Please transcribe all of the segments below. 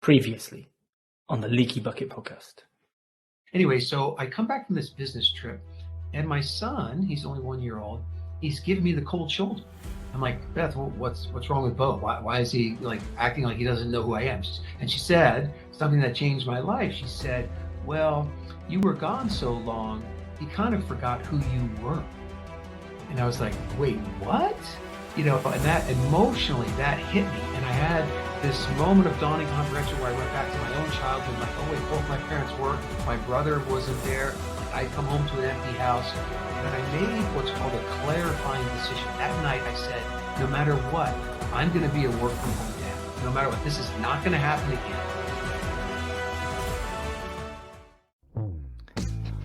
Previously on the Leaky Bucket podcast. Anyway, so I come back from this business trip, and my son, he's only 1 year old, he's giving me the cold shoulder. I'm like, Beth, what's wrong with Bo? Why is he like acting like he doesn't know who I am? And she said something that changed my life. She said, well, you were gone so long, he kind of forgot who you were. And I was like, wait, what? And that emotionally, that hit me. And I had this moment of dawning comprehension where I went back to my own childhood, like, oh wait, both my parents worked, my brother wasn't there, I'd come home to an empty house. And I made what's called a clarifying decision. That night I said, no matter what, I'm gonna be a work from home dad. No matter what, this is not gonna happen again.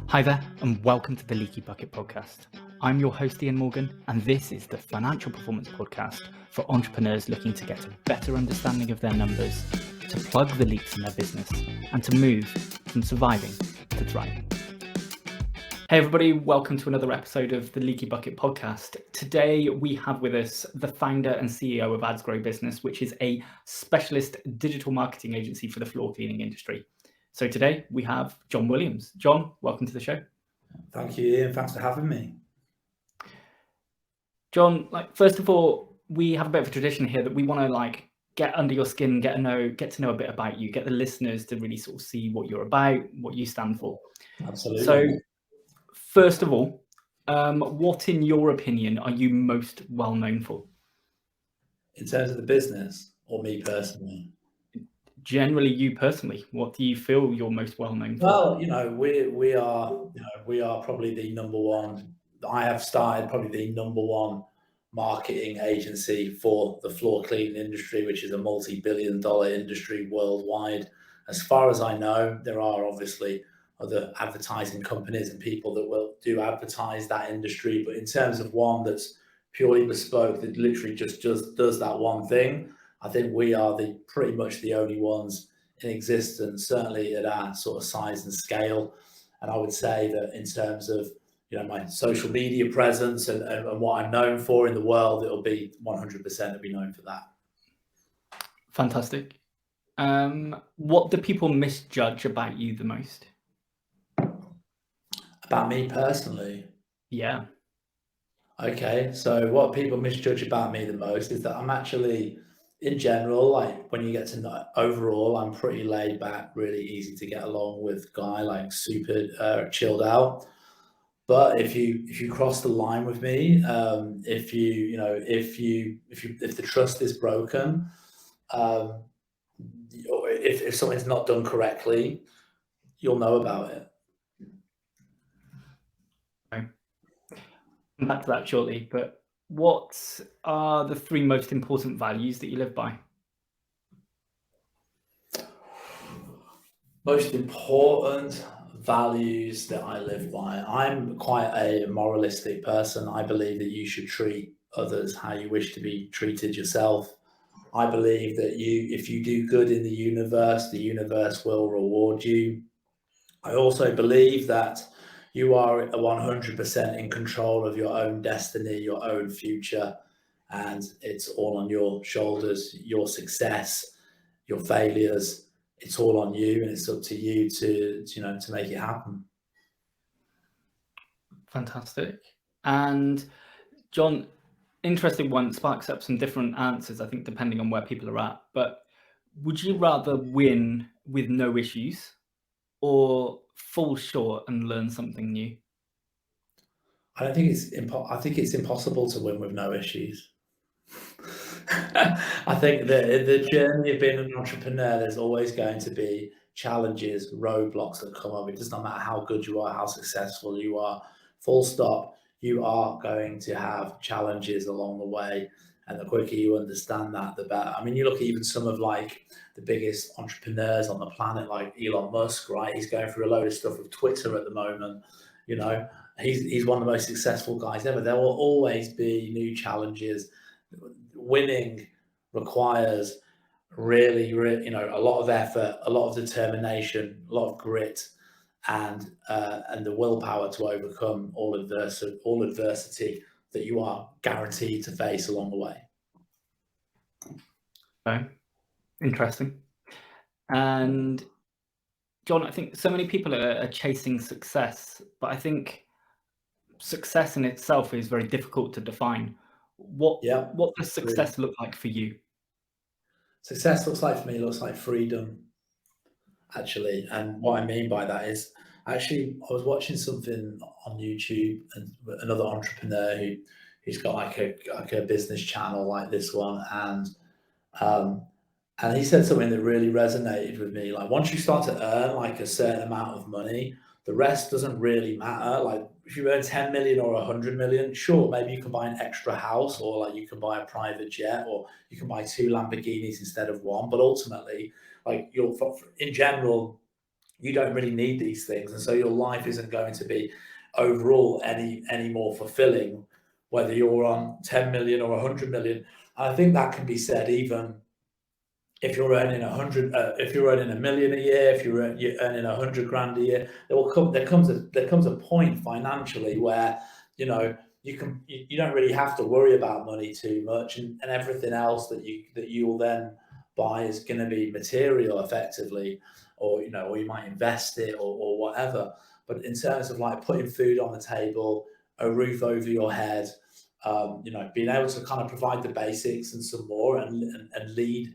Hi there, and welcome to the Leaky Bucket podcast. I'm your host, Ian Morgan, and this is the Financial Performance Podcast for entrepreneurs looking to get a better understanding of their numbers, to plug the leaks in their business, and to move from surviving to thriving. Hey everybody, welcome to another episode of the Leaky Bucket Podcast. Today we have with us the founder and CEO of Ads Grow Business, which is a specialist digital marketing agency for the floor cleaning industry. So today we have John Williams. John, welcome to the show. Thank you, Ian. Thanks for having me. John, first of all, we have a bit of a tradition here that we want to get under your skin, get to know a bit about you, get the listeners to really sort of see what you're about, what you stand for. Absolutely. So, first of all, what, in your opinion, are you most well known for? In terms of the business, or me personally? Generally, you personally. What do you feel you're most well known for? Well, we are probably the number one. I have started probably the number one marketing agency for the floor cleaning industry, which is a multi-billion-dollar industry worldwide. As far as I know, there are obviously other advertising companies and people that will do advertise that industry, but in terms of one that's purely bespoke, that literally just does that one thing, I think we are pretty much the only ones in existence, certainly at our sort of size and scale. And I would say that in terms of my social media presence and what I'm known for in the world, it'll be 100% be known for that. Fantastic. What do people misjudge about you the most? About me personally? Yeah. Okay, so what people misjudge about me the most is that I'm actually, in general, when you get to know, overall, I'm pretty laid back, really easy to get along with guy, super chilled out. But if you cross the line with me, if the trust is broken, if something's not done correctly, you'll know about it. Okay. Come back to that shortly. But what are the three most important values that you live by? Most important values that I live by. I'm quite a moralistic person. I believe that you should treat others how you wish to be treated yourself. I believe that if you do good in the universe will reward you. I also believe that you are 100% in control of your own destiny, your own future, and it's all on your shoulders. Your success, your failures, it's all on you, and it's up to you to make it happen. Fantastic. And John, interesting one, sparks up some different answers, I think, depending on where people are at. But would you rather win with no issues or fall short and learn something new? I think it's impossible to win with no issues. I think that in the journey of being an entrepreneur, there's always going to be challenges, roadblocks that come up. It does not matter how good you are, how successful you are, full stop. You are going to have challenges along the way. And the quicker you understand that, the better. I mean, you look at even some of the biggest entrepreneurs on the planet, like Elon Musk, right? He's going through a load of stuff with Twitter at the moment. He's one of the most successful guys ever. There will always be new challenges. Winning requires really, a lot of effort, a lot of determination, a lot of grit, and the willpower to overcome all adversity that you are guaranteed to face along the way. Okay. Interesting. And John, I think so many people are chasing success, but I think success in itself is very difficult to define. What Yeah, what does agree. success look like for you? Success looks like for me, looks like freedom, actually. And what I mean by that is actually I was watching something on YouTube and another entrepreneur who's got like a business channel like this one, um, and he said something that really resonated with me. Like once you start to earn like a certain amount of money, the rest doesn't really matter. Like if you earn 10 million or 100 million, sure, maybe you can buy an extra house or like you can buy a private jet or you can buy two Lamborghinis instead of one. But ultimately, like you're in general, you don't really need these things. And so your life isn't going to be overall any more fulfilling, whether you're on 10 million or 100 million. And I think that can be said even if you're earning 100, if you're earning 1 million a year, if you're earning 100 grand a year, there comes a point financially where you don't really have to worry about money too much, and everything else that you will then buy is going to be material effectively, or you might invest it or whatever. But in terms of like putting food on the table, a roof over your head, being able to kind of provide the basics and some more, and lead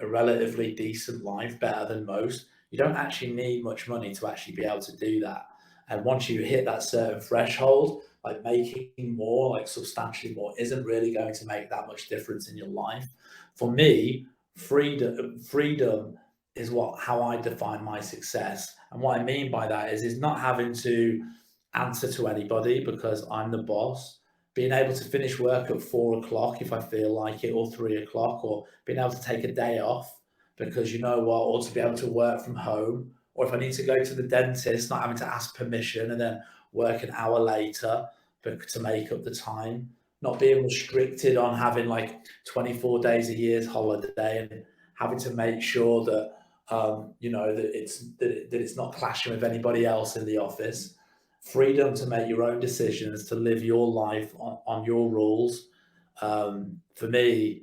a relatively decent life, better than most, you don't actually need much money to actually be able to do that. And once you hit that certain threshold, like making more, like substantially more, isn't really going to make that much difference in your life. For me, freedom is how I define my success. And what I mean by that is not having to answer to anybody because I'm the boss, being able to finish work at 4 o'clock if I feel like it, or 3 o'clock, or being able to take a day off because you know what, or to be able to work from home, or if I need to go to the dentist, not having to ask permission and then work an hour later to make up the time, not being restricted on having like 24 days a year's holiday and having to make sure that that it's not clashing with anybody else in the office. Freedom to make your own decisions, to live your life on your rules, for me,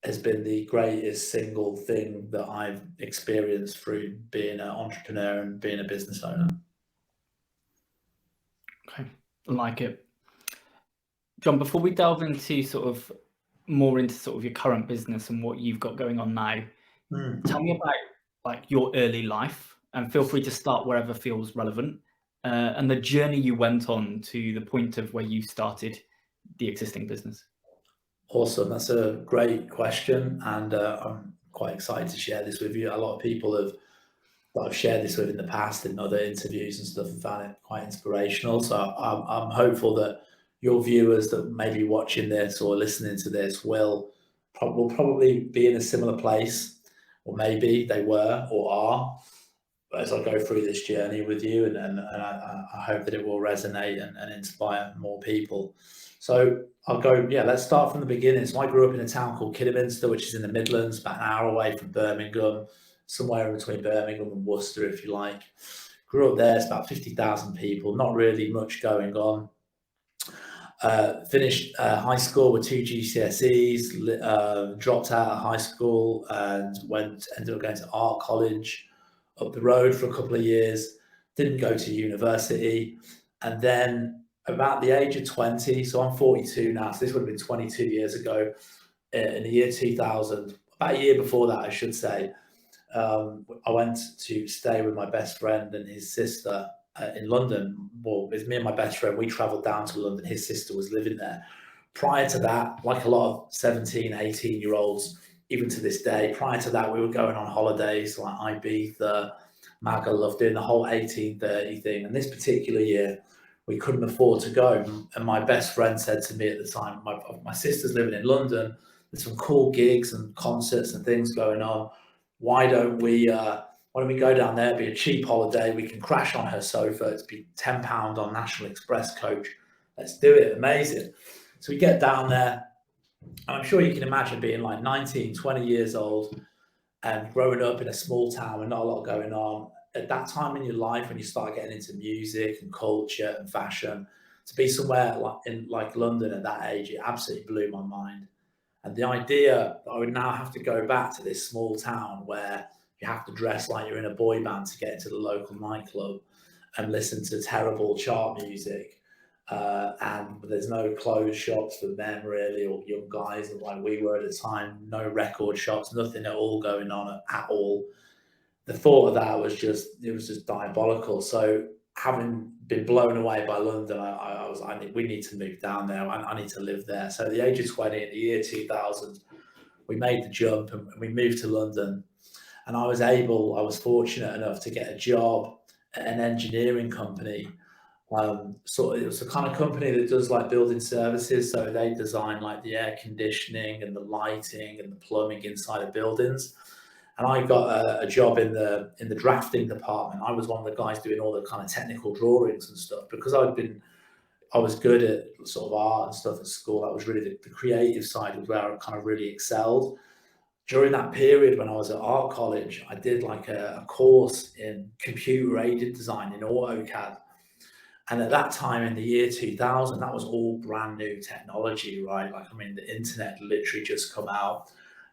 has been the greatest single thing that I've experienced through being an entrepreneur and being a business owner. Okay, I like it. John, before we delve into more into your current business and what you've got going on now, tell me about like your early life, and feel free to start wherever feels relevant, and the journey you went on to the point of where you started the existing business. Awesome. That's a great question. And I'm quite excited to share this with you. A lot of people that I've shared this with in the past in other interviews and stuff have found it quite inspirational. So I'm hopeful that your viewers that may be watching this or listening to this will probably be in a similar place, or maybe they were or are, as I go through this journey with you, and I hope that it will resonate and inspire more people. So let's start from the beginning. So I grew up in a town called Kidderminster, which is in the Midlands, about an hour away from Birmingham, somewhere in between Birmingham and Worcester, if you like. Grew up there, it's about 50,000 people, not really much going on. Finished high school with 2 GCSEs, dropped out of high school and ended up going to art college up the road for a couple of years, didn't go to university. And then about the age of 20, so I'm 42 now, so this would have been 22 years ago, in the year 2000, about a year before that, I should say, I went to stay with my best friend and his sister in London. Well, it's me and my best friend, we travelled down to London, his sister was living there. Prior to that, like a lot of 17, 18-year-olds, even to this day, prior to that, we were going on holidays like Ibiza, Magaluf, doing the whole 1830 thing. And this particular year, we couldn't afford to go. And my best friend said to me at the time, my sister's living in London, there's some cool gigs and concerts and things going on. Why don't we go down there? It'd be a cheap holiday. We can crash on her sofa. It'd be £10 on National Express coach. Let's do it. Amazing. So we get down there. I'm sure you can imagine being like 19, 20 years old and growing up in a small town with not a lot going on. At that time in your life, when you start getting into music and culture and fashion, to be somewhere like London at that age, it absolutely blew my mind. And the idea that I would now have to go back to this small town where You have to dress like you're in a boy band to get into the local nightclub and listen to terrible chart music. And there's no clothes shops for men really, or young guys like we were at the time. No record shops, nothing at all going on at all. The thought of that was just diabolical. So having been blown away by London, we need to move down there. I need to live there. So at the age of 20, in the year 2000, we made the jump and we moved to London. And I was fortunate enough to get a job at an engineering company. So it was the kind of company that does like building services. So they design like the air conditioning and the lighting and the plumbing inside of buildings. And I got a job in the drafting department. I was one of the guys doing all the kind of technical drawings and stuff because I was good at sort of art and stuff at school. That was really the creative side was where I kind of really excelled. During that period when I was at art college, I did like a course in computer aided design in AutoCAD. And at that time in the year 2000, that was all brand new technology, right? Like, I mean, the internet literally just come out.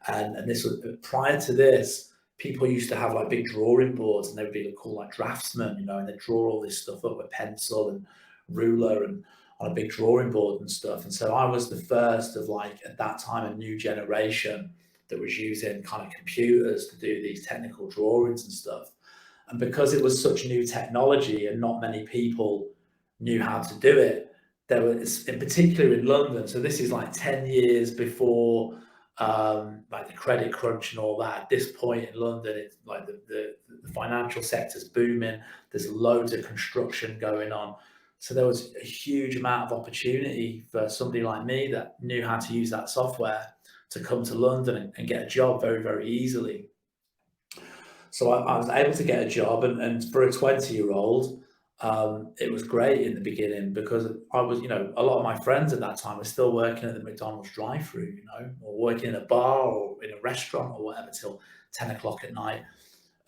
And this was prior to this, people used to have like big drawing boards and they would be called like draftsmen, and they draw all this stuff up with pencil and ruler and on a big drawing board and stuff. And so I was the first of like, at that time, a new generation that was using kind of computers to do these technical drawings and stuff. And because it was such new technology and not many people knew how to do it, there was, in particular in London, so this is like 10 years before like the credit crunch and all that. At this point in London, it's like the financial sector's booming. There's loads of construction going on. So there was a huge amount of opportunity for somebody like me that knew how to use that software to come to London and get a job very, very easily. So I was able to get a job, and for a 20-year-old, it was great in the beginning because I was, a lot of my friends at that time were still working at the McDonald's drive-through, or working in a bar or in a restaurant or whatever till 10 o'clock at night,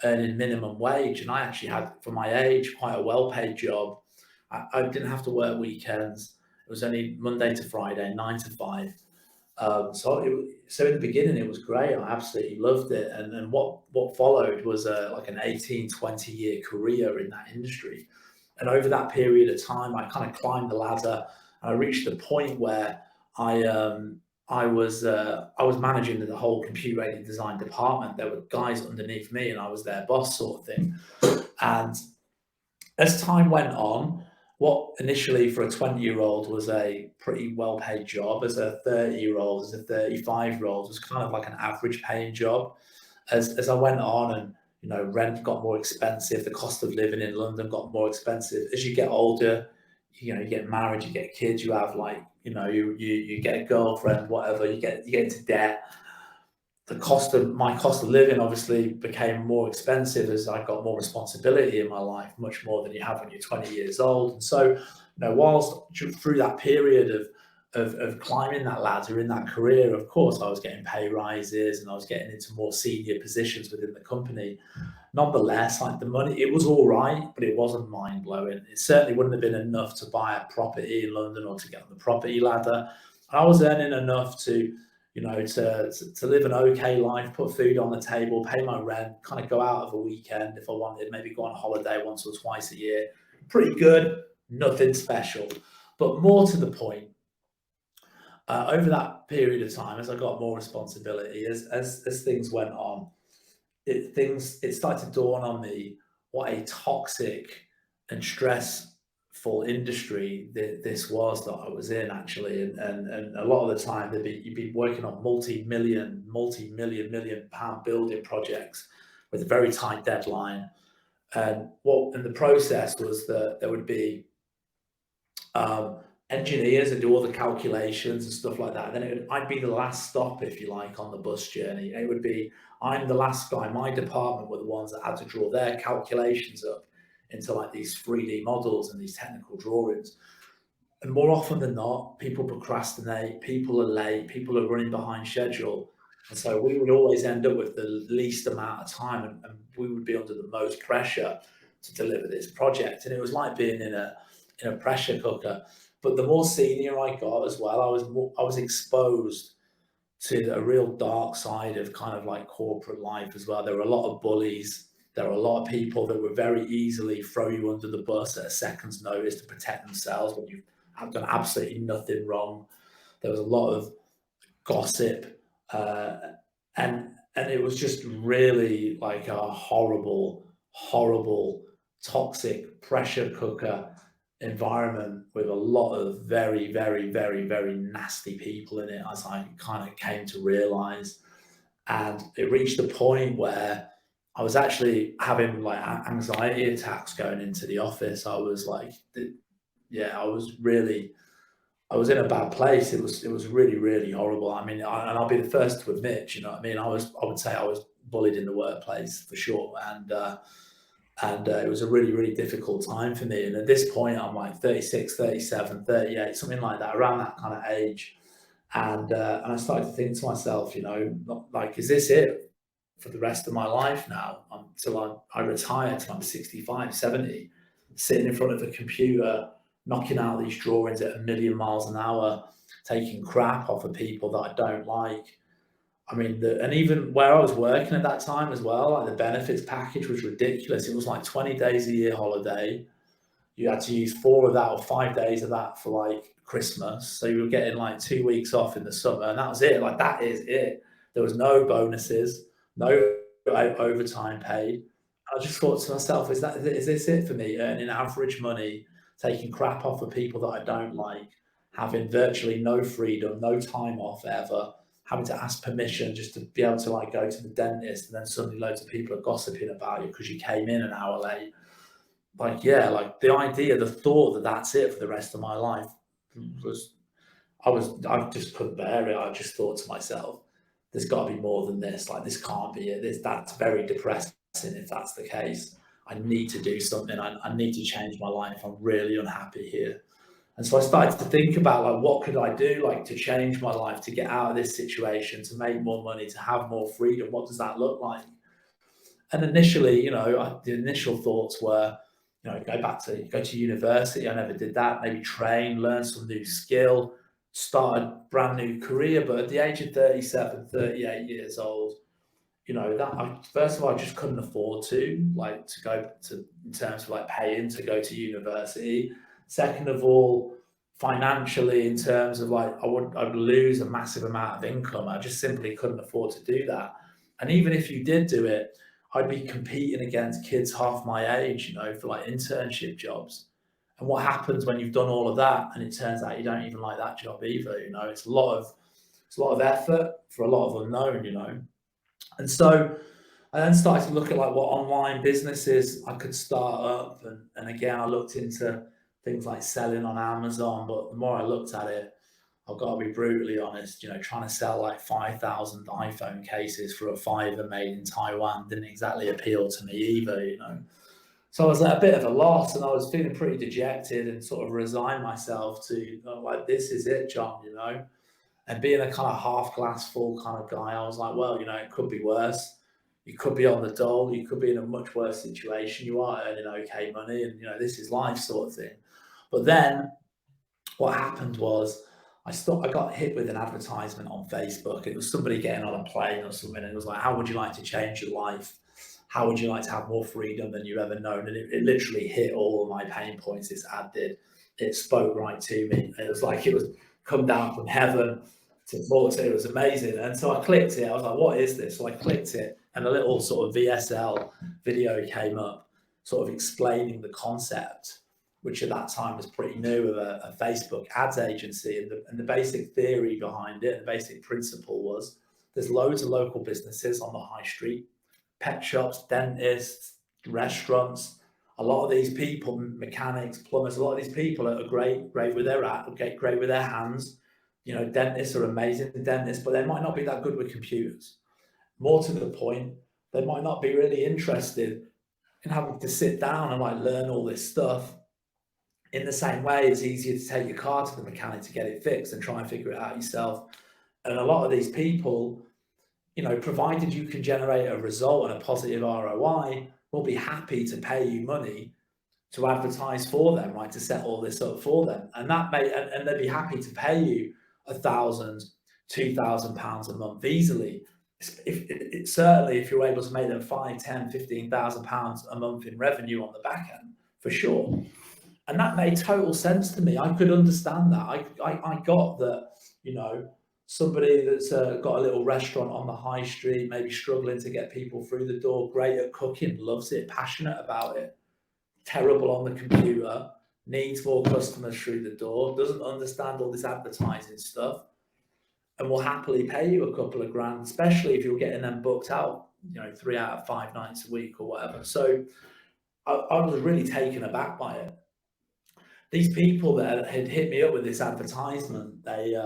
earning minimum wage. And I actually had, for my age, quite a well-paid job. I didn't have to work weekends. It was only Monday to Friday, 9 to 5. So in the beginning, it was great. I absolutely loved it. And then what followed was like an 18, 20-year career in that industry. And over that period of time, I kind of climbed the ladder. And I reached the point where I was managing the whole computer aided design department. There were guys underneath me, and I was their boss, sort of thing. And as time went on, what initially for a 20-year-old was a pretty well-paid job, as a 30-year-old, as a 35-year-old, was kind of like an average paying job. As I went on and rent got more expensive, the cost of living in London got more expensive. As you get older, you get married, you get kids, you have like, you get a girlfriend, whatever, you get into debt. My cost of living obviously became more expensive as I got more responsibility in my life, much more than you have when you're 20 years old. And so, whilst through that period of climbing that ladder in that career, of course, I was getting pay rises and I was getting into more senior positions within the company. Nonetheless, like the money, it was all right, but it wasn't mind blowing. It certainly wouldn't have been enough to buy a property in London or to get on the property ladder. I was earning enough to to live an okay life, put food on the table, pay my rent, kind of go out of a weekend if I wanted, maybe go on holiday once or twice a year. Pretty good, nothing special. But more to the point, over that period of time, as I got more responsibility, as things went on, it started to dawn on me what a toxic and stressful industry this was that I was in, actually. And a lot of the time you'd be working on multi-million pound building projects with a very tight deadline. And the process was that there would be engineers that do all the calculations and stuff like that. And then I'd be the last stop, if you like, on the bus journey. It would be, I'm the last guy. My department were the ones that had to draw their calculations up into like these 3D models and these technical drawings. And more often than not, people procrastinate, people are late, people are running behind schedule. And so we would always end up with the least amount of time, and we would be under the most pressure to deliver this project. And it was like being in a pressure cooker. But the more senior I got as well, I was exposed to a real dark side of kind of like corporate life as well. There were a lot of bullies. There were a lot of people that would very easily throw you under the bus at a second's notice to protect themselves when you have done absolutely nothing wrong. There was a lot of gossip, and it was just really like a horrible, toxic pressure cooker environment with a lot of very nasty people in it, as I kind of came to realize. And it reached a point where I was actually having like anxiety attacks going into the office. I was like, yeah, I was in a bad place. It was really horrible. I mean, and I'll be the first to admit, you know what I mean? I would say I was bullied in the workplace for sure. And it was a really difficult time for me. And at this point, I'm like 36, 37, 38, something like that, around that kind of age. And I started to think to myself, you know, like, is this it for the rest of my life now until I retire till I'm 65, 70, sitting in front of a computer, knocking out these drawings at a million miles an hour, taking crap off of people that I don't like. I mean, and even where I was working at that time as well, like the benefits package was ridiculous. It was like 20 days a year holiday. You had to use 4 of that or 5 days of that for like Christmas. So you were getting like 2 weeks off in the summer, and that was it. Like, that is it. There was no bonuses, no overtime paid. I just thought to myself, is this it for me? Earning average money, taking crap off of people that I don't like, having virtually no freedom, no time off ever, having to ask permission just to be able to like go to the dentist, and then suddenly loads of people are gossiping about you because you came in an hour late. Like, yeah, like the idea, the thought that that's it for the rest of my life was, I just couldn't bear it. I just thought to myself, there's got to be more than this. Like, this can't be it. That's very depressing if that's the case. I need to do something. I need to change my life. I'm really unhappy here. And so I started to think about, like, what could I do, like, to change my life, to get out of this situation, to make more money, to have more freedom. What does that look like? And initially, you know, the initial thoughts were, you know, go to university. I never did that. Maybe train, learn some new skill, start a brand new career. But at the age of 37, 38 years old, you know, first of all, I just couldn't afford to, like, to go to, in terms of like paying to go to university. Second of all, financially, in terms of like, I'd lose a massive amount of income. I just simply couldn't afford to do that. And even if you did do it, I'd be competing against kids half my age, you know, for like internship jobs. And what happens when you've done all of that and it turns out you don't even like that job either? You know, it's a lot of effort for a lot of unknown, you know. And so I then started to look at like what online businesses I could start up. And again, I looked into things like selling on Amazon, but the more I looked at it, I've got to be brutally honest, you know, trying to sell like 5,000 iPhone cases for a fiver made in Taiwan didn't exactly appeal to me either, you know. So I was at a bit of a loss, and I was feeling pretty dejected and sort of resigned myself to, you know, like, this is it, John, you know. And being a kind of half glass full kind of guy, I was like, well, you know, it could be worse. You could be on the dole. You could be in a much worse situation. You are earning okay money, and, you know, this is life, sort of thing. But then what happened was I got hit with an advertisement on Facebook. It was somebody getting on a plane or something, and it was like, how would you like to change your life? How would you like to have more freedom than you've ever known? And it literally hit all of my pain points, this ad did. It spoke right to me. It was like it was come down from heaven to talk to. It was amazing. And so I clicked it. I was like, what is this? So I clicked it, and a little sort of VSL video came up, sort of explaining the concept, which at that time was pretty new, of a Facebook ads agency. And the basic theory behind it, the basic principle was, there's loads of local businesses on the high street, pet shops, dentists, restaurants. A lot of these people, mechanics, plumbers, a lot of these people are great with great with their hands. You know, dentists are amazing dentists, but they might not be that good with computers. More to the point, they might not be really interested in having to sit down and like learn all this stuff. In the same way, it's easier to take your car to the mechanic to get it fixed and try and figure it out yourself. And a lot of these people, you know, provided you can generate a result and a positive ROI, will be happy to pay you money to advertise for them, right? To set all this up for them. And and they'd be happy to pay you 1,000, £2,000 a month easily. Certainly if you're able to make them 5, 10, 15,000 pounds a month in revenue on the back end, for sure. And that made total sense to me. I could understand that. I got that, you know, somebody that's got a little restaurant on the high street, maybe struggling to get people through the door, great at cooking, loves it, passionate about it, terrible on the computer, needs more customers through the door, doesn't understand all this advertising stuff, and will happily pay you a couple of grand, especially if you're getting them booked out, you know, 3 out of 5 nights a week or whatever. So I was really taken aback by it. These people that had hit me up with this advertisement, they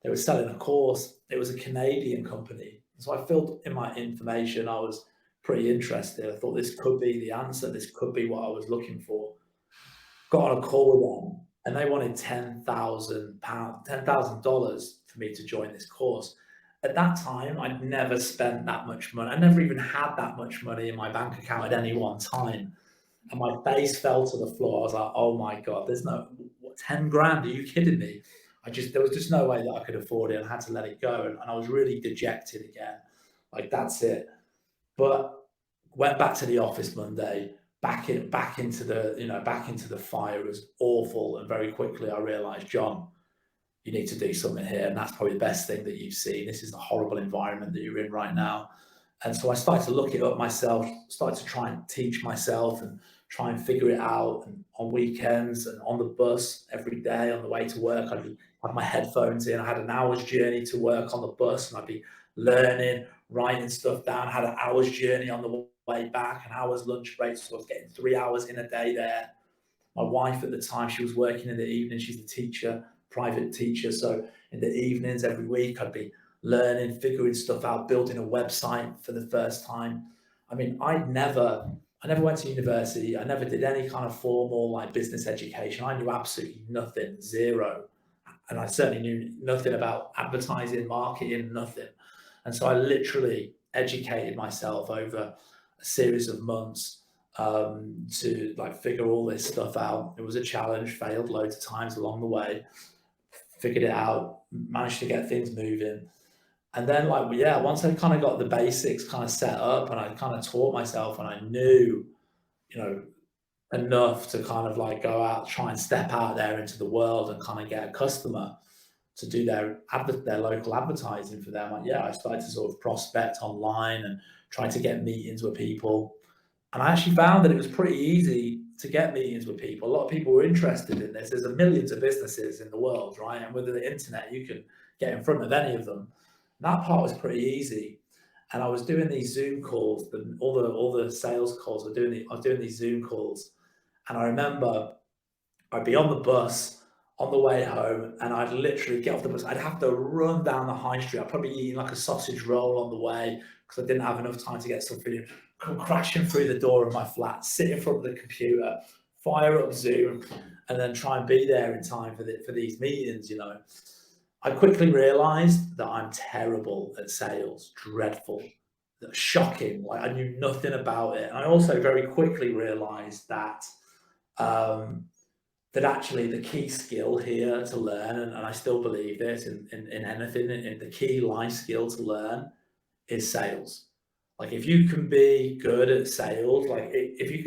were selling a course. It was a Canadian company. So I filled in my information. I was pretty interested. I thought this could be the answer. This could be what I was looking for. Got on a call with them, and they wanted $10,000 for me to join this course. At that time, I'd never spent that much money. I never even had that much money in my bank account at any one time. And my face fell to the floor. I was like, oh my God, there's no, what, 10 grand? Are you kidding me? There was just no way that I could afford it. I had to let it go. And I was really dejected again. Like, that's it. But went back to the office Monday, back into the fire. It was awful. And very quickly I realized, John, you need to do something here. And that's probably the best thing that you've seen. This is the horrible environment that you're in right now. And so I started to look it up myself, started to try and teach myself and try and figure it out. And on weekends and on the bus every day on the way to work, I'd have my headphones in. I had an hour's journey to work on the bus, and I'd be learning, writing stuff down. I had an hour's journey on the way back, an hour's lunch break. So I was getting 3 hours in a day there. My wife at the time, she was working in the evening. She's a teacher, private teacher. So in the evenings every week, I'd be learning, figuring stuff out, building a website for the first time. I mean, I never went to university. I never did any kind of formal like business education. I knew absolutely nothing, zero. And I certainly knew nothing about advertising, marketing, nothing. And so I literally educated myself over a series of months to like figure all this stuff out. It was a challenge, failed loads of times along the way, figured it out, managed to get things moving. And then once I kind of got the basics kind of set up and I kind of taught myself and I knew, enough to kind of like go out, try and step out there into the world and kind of get a customer to do their local advertising for them. I started to sort of prospect online and try to get meetings with people. And I actually found that it was pretty easy to get meetings with people. A lot of people were interested in this. There's millions of businesses in the world, right? And with the internet, you can get in front of any of them. That part was pretty easy. And I was doing these Zoom calls, all the sales calls, I was doing these Zoom calls. And I remember I'd be on the bus on the way home and I'd literally get off the bus. I'd have to run down the high street. I'd probably eating like a sausage roll on the way because I didn't have enough time to get something in. Come crashing through the door of my flat, sit in front of the computer, fire up Zoom, and then try and be there in time for these meetings, I quickly realized that I'm terrible at sales, dreadful, shocking. Like I knew nothing about it. And I also very quickly realized that that actually the key skill here to learn, and I still believe this in anything, in the key life skill to learn is sales. Like if you can be good at sales, like if you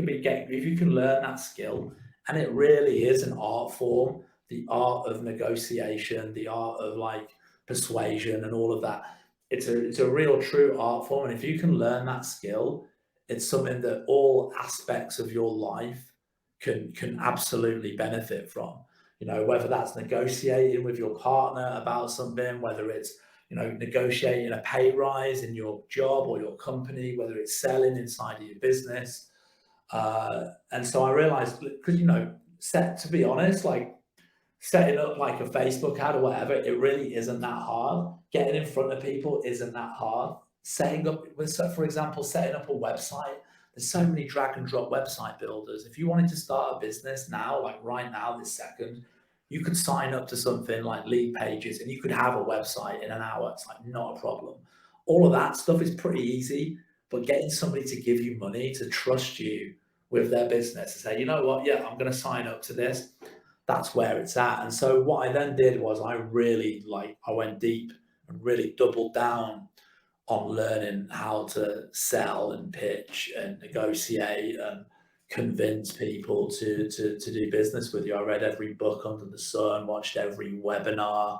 can learn that skill, and it really is an art form, the art of negotiation, the art of like persuasion and all of that. It's a real true art form. And if you can learn that skill, it's something that all aspects of your life can absolutely benefit from. Whether that's negotiating with your partner about something, whether it's negotiating a pay rise in your job or your company, whether it's selling inside of your business. And so I realized, because, to be honest, like setting up like a Facebook ad or whatever, it really isn't that hard. Getting in front of people isn't that hard. For example, setting up a website, there's so many drag and drop website builders. If you wanted to start a business now, like right now, this second, you could sign up to something like Lead Pages and you could have a website in an hour. It's like not a problem. All of that stuff is pretty easy, but getting somebody to give you money, to trust you with their business, to say, you know what, yeah, I'm going to sign up to this. That's where it's at. And so what I then did was I went deep and really doubled down on learning how to sell and pitch and negotiate and convince people to do business with you. I read every book under the sun, watched every webinar,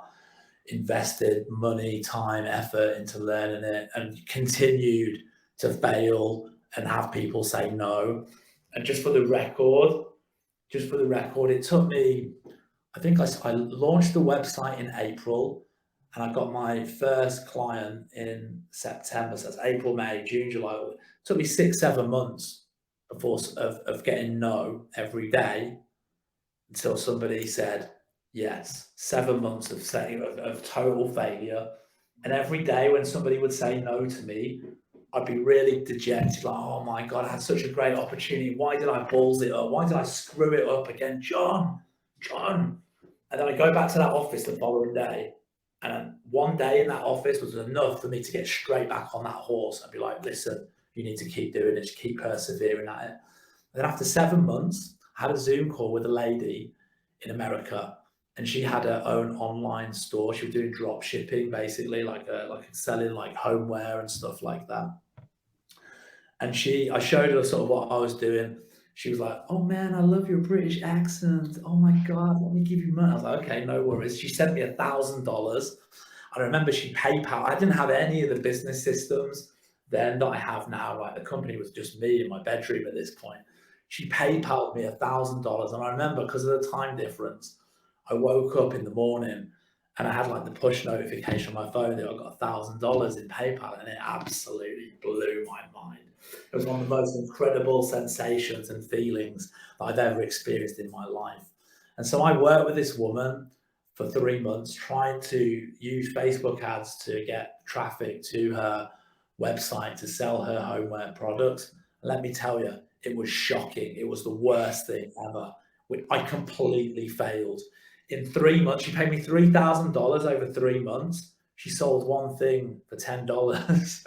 invested money, time, effort into learning it, and continued to fail and have people say no. And just for the record, it took me, I think I launched the website in April, and I got my first client in September. So that's April, May, June, July. It took me 6-7 months before of getting no every day until somebody said yes. 7 months of total failure. And every day when somebody would say no to me, I'd be really dejected, like, oh my God, I had such a great opportunity. Why did I balls it up? Why did I screw it up again? John. And then I go back to that office the following day. And one day in that office was enough for me to get straight back on that horse and be like, listen, you need to keep doing it, keep persevering at it. And then after 7 months, I had a Zoom call with a lady in America, and she had her own online store. She was doing drop shipping, basically, like selling like homeware and stuff like that. And I showed her sort of what I was doing. She was like, oh man, I love your British accent. Oh my God, let me give you money. I was like, okay, no worries. She sent me $1,000. I remember she PayPal. I didn't have any of the business systems then that I have now. Like, the company was just me in my bedroom at this point. She PayPal'd me $1,000. And I remember, because of the time difference, I woke up in the morning and I had like the push notification on my phone that I got $1,000 in PayPal, and it absolutely blew my mind. It was one of the most incredible sensations and feelings that I've ever experienced in my life. And so I worked with this woman for 3 months, trying to use Facebook ads to get traffic to her website to sell her homeware products. And let me tell you, it was shocking. It was the worst thing ever. I completely failed. In 3 months, she paid me $3,000 over 3 months. She sold one thing for $10.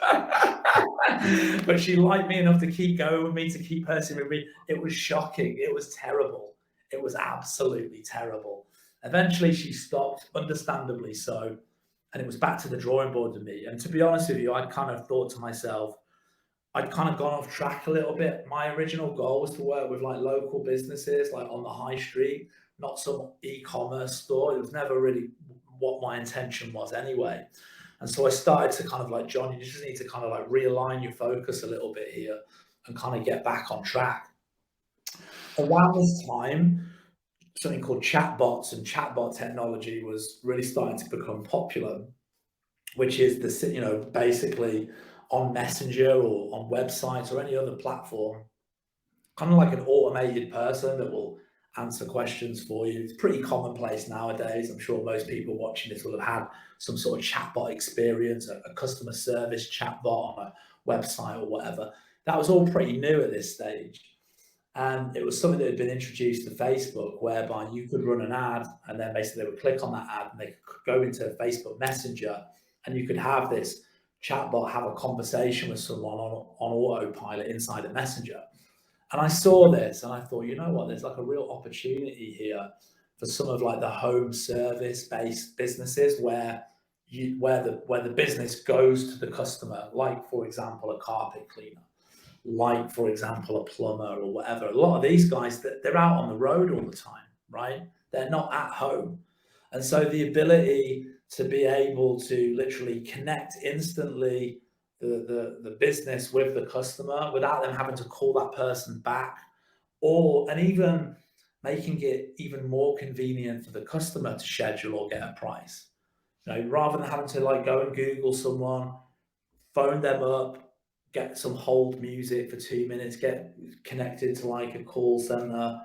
But she liked me enough to keep going with me, to keep persevering with me. It was shocking. It was terrible. It was absolutely terrible. Eventually, she stopped, understandably so. And it was back to the drawing board with me. And to be honest with you, I'd kind of thought to myself, I'd kind of gone off track a little bit. My original goal was to work with like local businesses, like on the high street, not some e-commerce store. It was never really what my intention was anyway. And so I started to kind of like, John, you just need to kind of like realign your focus a little bit here and kind of get back on track. Around this time, something called chatbots and chatbot technology was really starting to become popular, which is basically on Messenger or on websites or any other platform, kind of like an automated person that will answer questions for you. It's pretty commonplace nowadays. I'm sure most people watching this will have had some sort of chatbot experience, a customer service chatbot on a website or whatever. That was all pretty new at this stage. And it was something that had been introduced to Facebook, whereby you could run an ad and then basically they would click on that ad and they could go into Facebook Messenger, and you could have this chatbot have a conversation with someone on autopilot inside a Messenger. And I saw this and I thought, you know what, there's like a real opportunity here for some of like the home service based businesses where the business goes to the customer, like for example, a carpet cleaner, like for example, a plumber or whatever. A lot of these guys, they're out on the road all the time, right? They're not at home. And so the ability to be able to literally connect instantly the business with the customer without them having to call that person back, and even making it even more convenient for the customer to schedule or get a price. Rather than having to like go and Google someone, phone them up, get some hold music for 2 minutes, get connected to like a call center,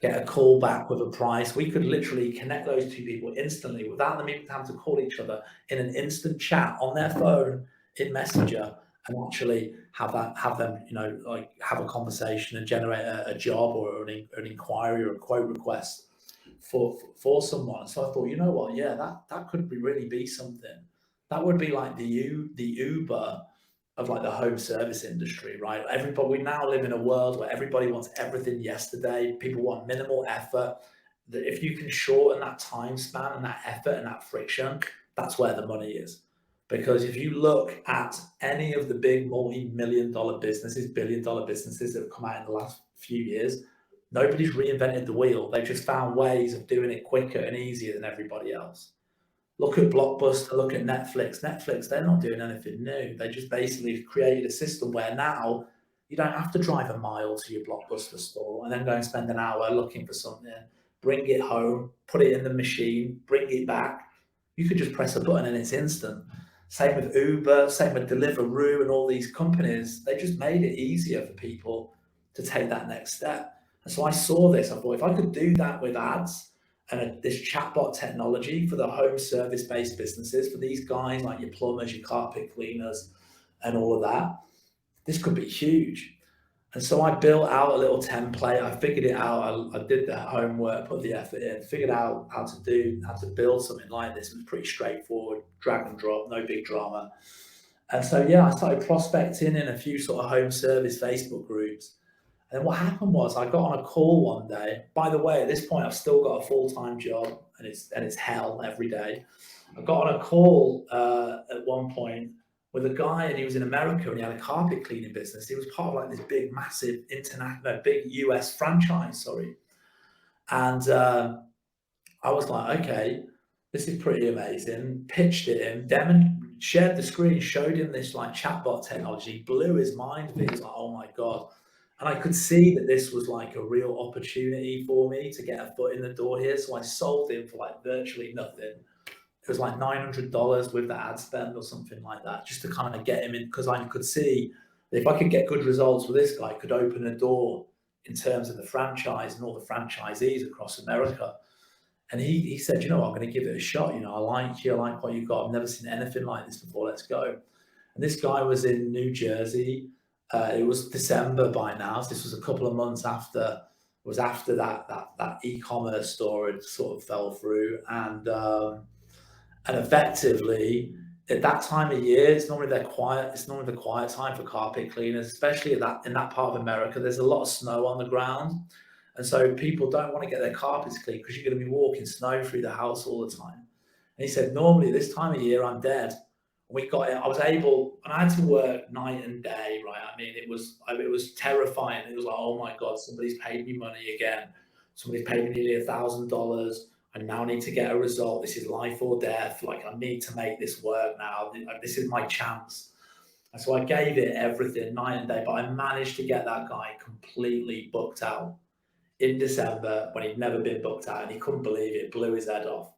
get a call back with a price. We could literally connect those two people instantly without them even having to call each other, in an instant chat on their phone in Messenger, and actually have them, have a conversation and generate a job or an inquiry or a quote request for someone. So I thought, you know what, yeah, that could really be something. That would be like the Uber of like the home service industry, right? We now live in a world where everybody wants everything yesterday. People want minimal effort. That if you can shorten that time span and that effort and that friction, that's where the money is. Because if you look at any of the big multi-million-dollar businesses, billion-dollar businesses that have come out in the last few years, nobody's reinvented the wheel. They've just found ways of doing it quicker and easier than everybody else. Look at Blockbuster, look at Netflix. Netflix, they're not doing anything new. They just basically created a system where now you don't have to drive a mile to your Blockbuster store and then go and spend an hour looking for something, bring it home, put it in the machine, bring it back. You could just press a button and it's instant. Same with Uber, same with Deliveroo and all these companies. They just made it easier for people to take that next step. And so I saw this, I thought if I could do that with ads and this chatbot technology for the home service-based businesses, for these guys like your plumbers, your carpet cleaners and all of that, this could be huge. And so I built out a little template. I figured it out. I did the homework, put the effort in, figured out how to build something like this. It was pretty straightforward, drag and drop, no big drama. And so, yeah, I started prospecting in a few sort of home service Facebook groups. And then what happened was I got on a call one day. By the way, at this point, I've still got a full-time job and it's hell every day. I got on a call at one point with a guy, and he was in America and he had a carpet cleaning business. He was part of like this big, massive big US franchise, sorry. And I was like, okay, this is pretty amazing. Pitched it him, shared the screen, showed him this like chatbot technology, blew his mind. He was like, oh my God. And I could see that this was like a real opportunity for me to get a foot in the door here. So I sold him for like virtually nothing. It was like $900 with the ad spend or something like that, just to kind of get him in, because I could see that if I could get good results with this guy, it could open a door in terms of the franchise and all the franchisees across America. And he said, you know what, I'm going to give it a shot. You know, I like you, I like what you've got. I've never seen anything like this before. Let's go. And this guy was in New Jersey. It was December by now. So this was a couple of months after that e-commerce store had sort of fell through. And effectively, at that time of year, it's normally the quiet time for carpet cleaners, especially in that part of America. There's a lot of snow on the ground, and so people don't want to get their carpets cleaned because you're going to be walking snow through the house all the time. And he said, normally this time of year, I'm dead. We got it. I had to work night and day, right? I mean, it was terrifying. It was like, oh my God, somebody's paid me money again. Somebody's paid me nearly $1,000. I now need to get a result. This is life or death. Like, I need to make this work now. This is my chance. And so I gave it everything night and day, but I managed to get that guy completely booked out in December when he'd never been booked out, and he couldn't believe it, blew his head off.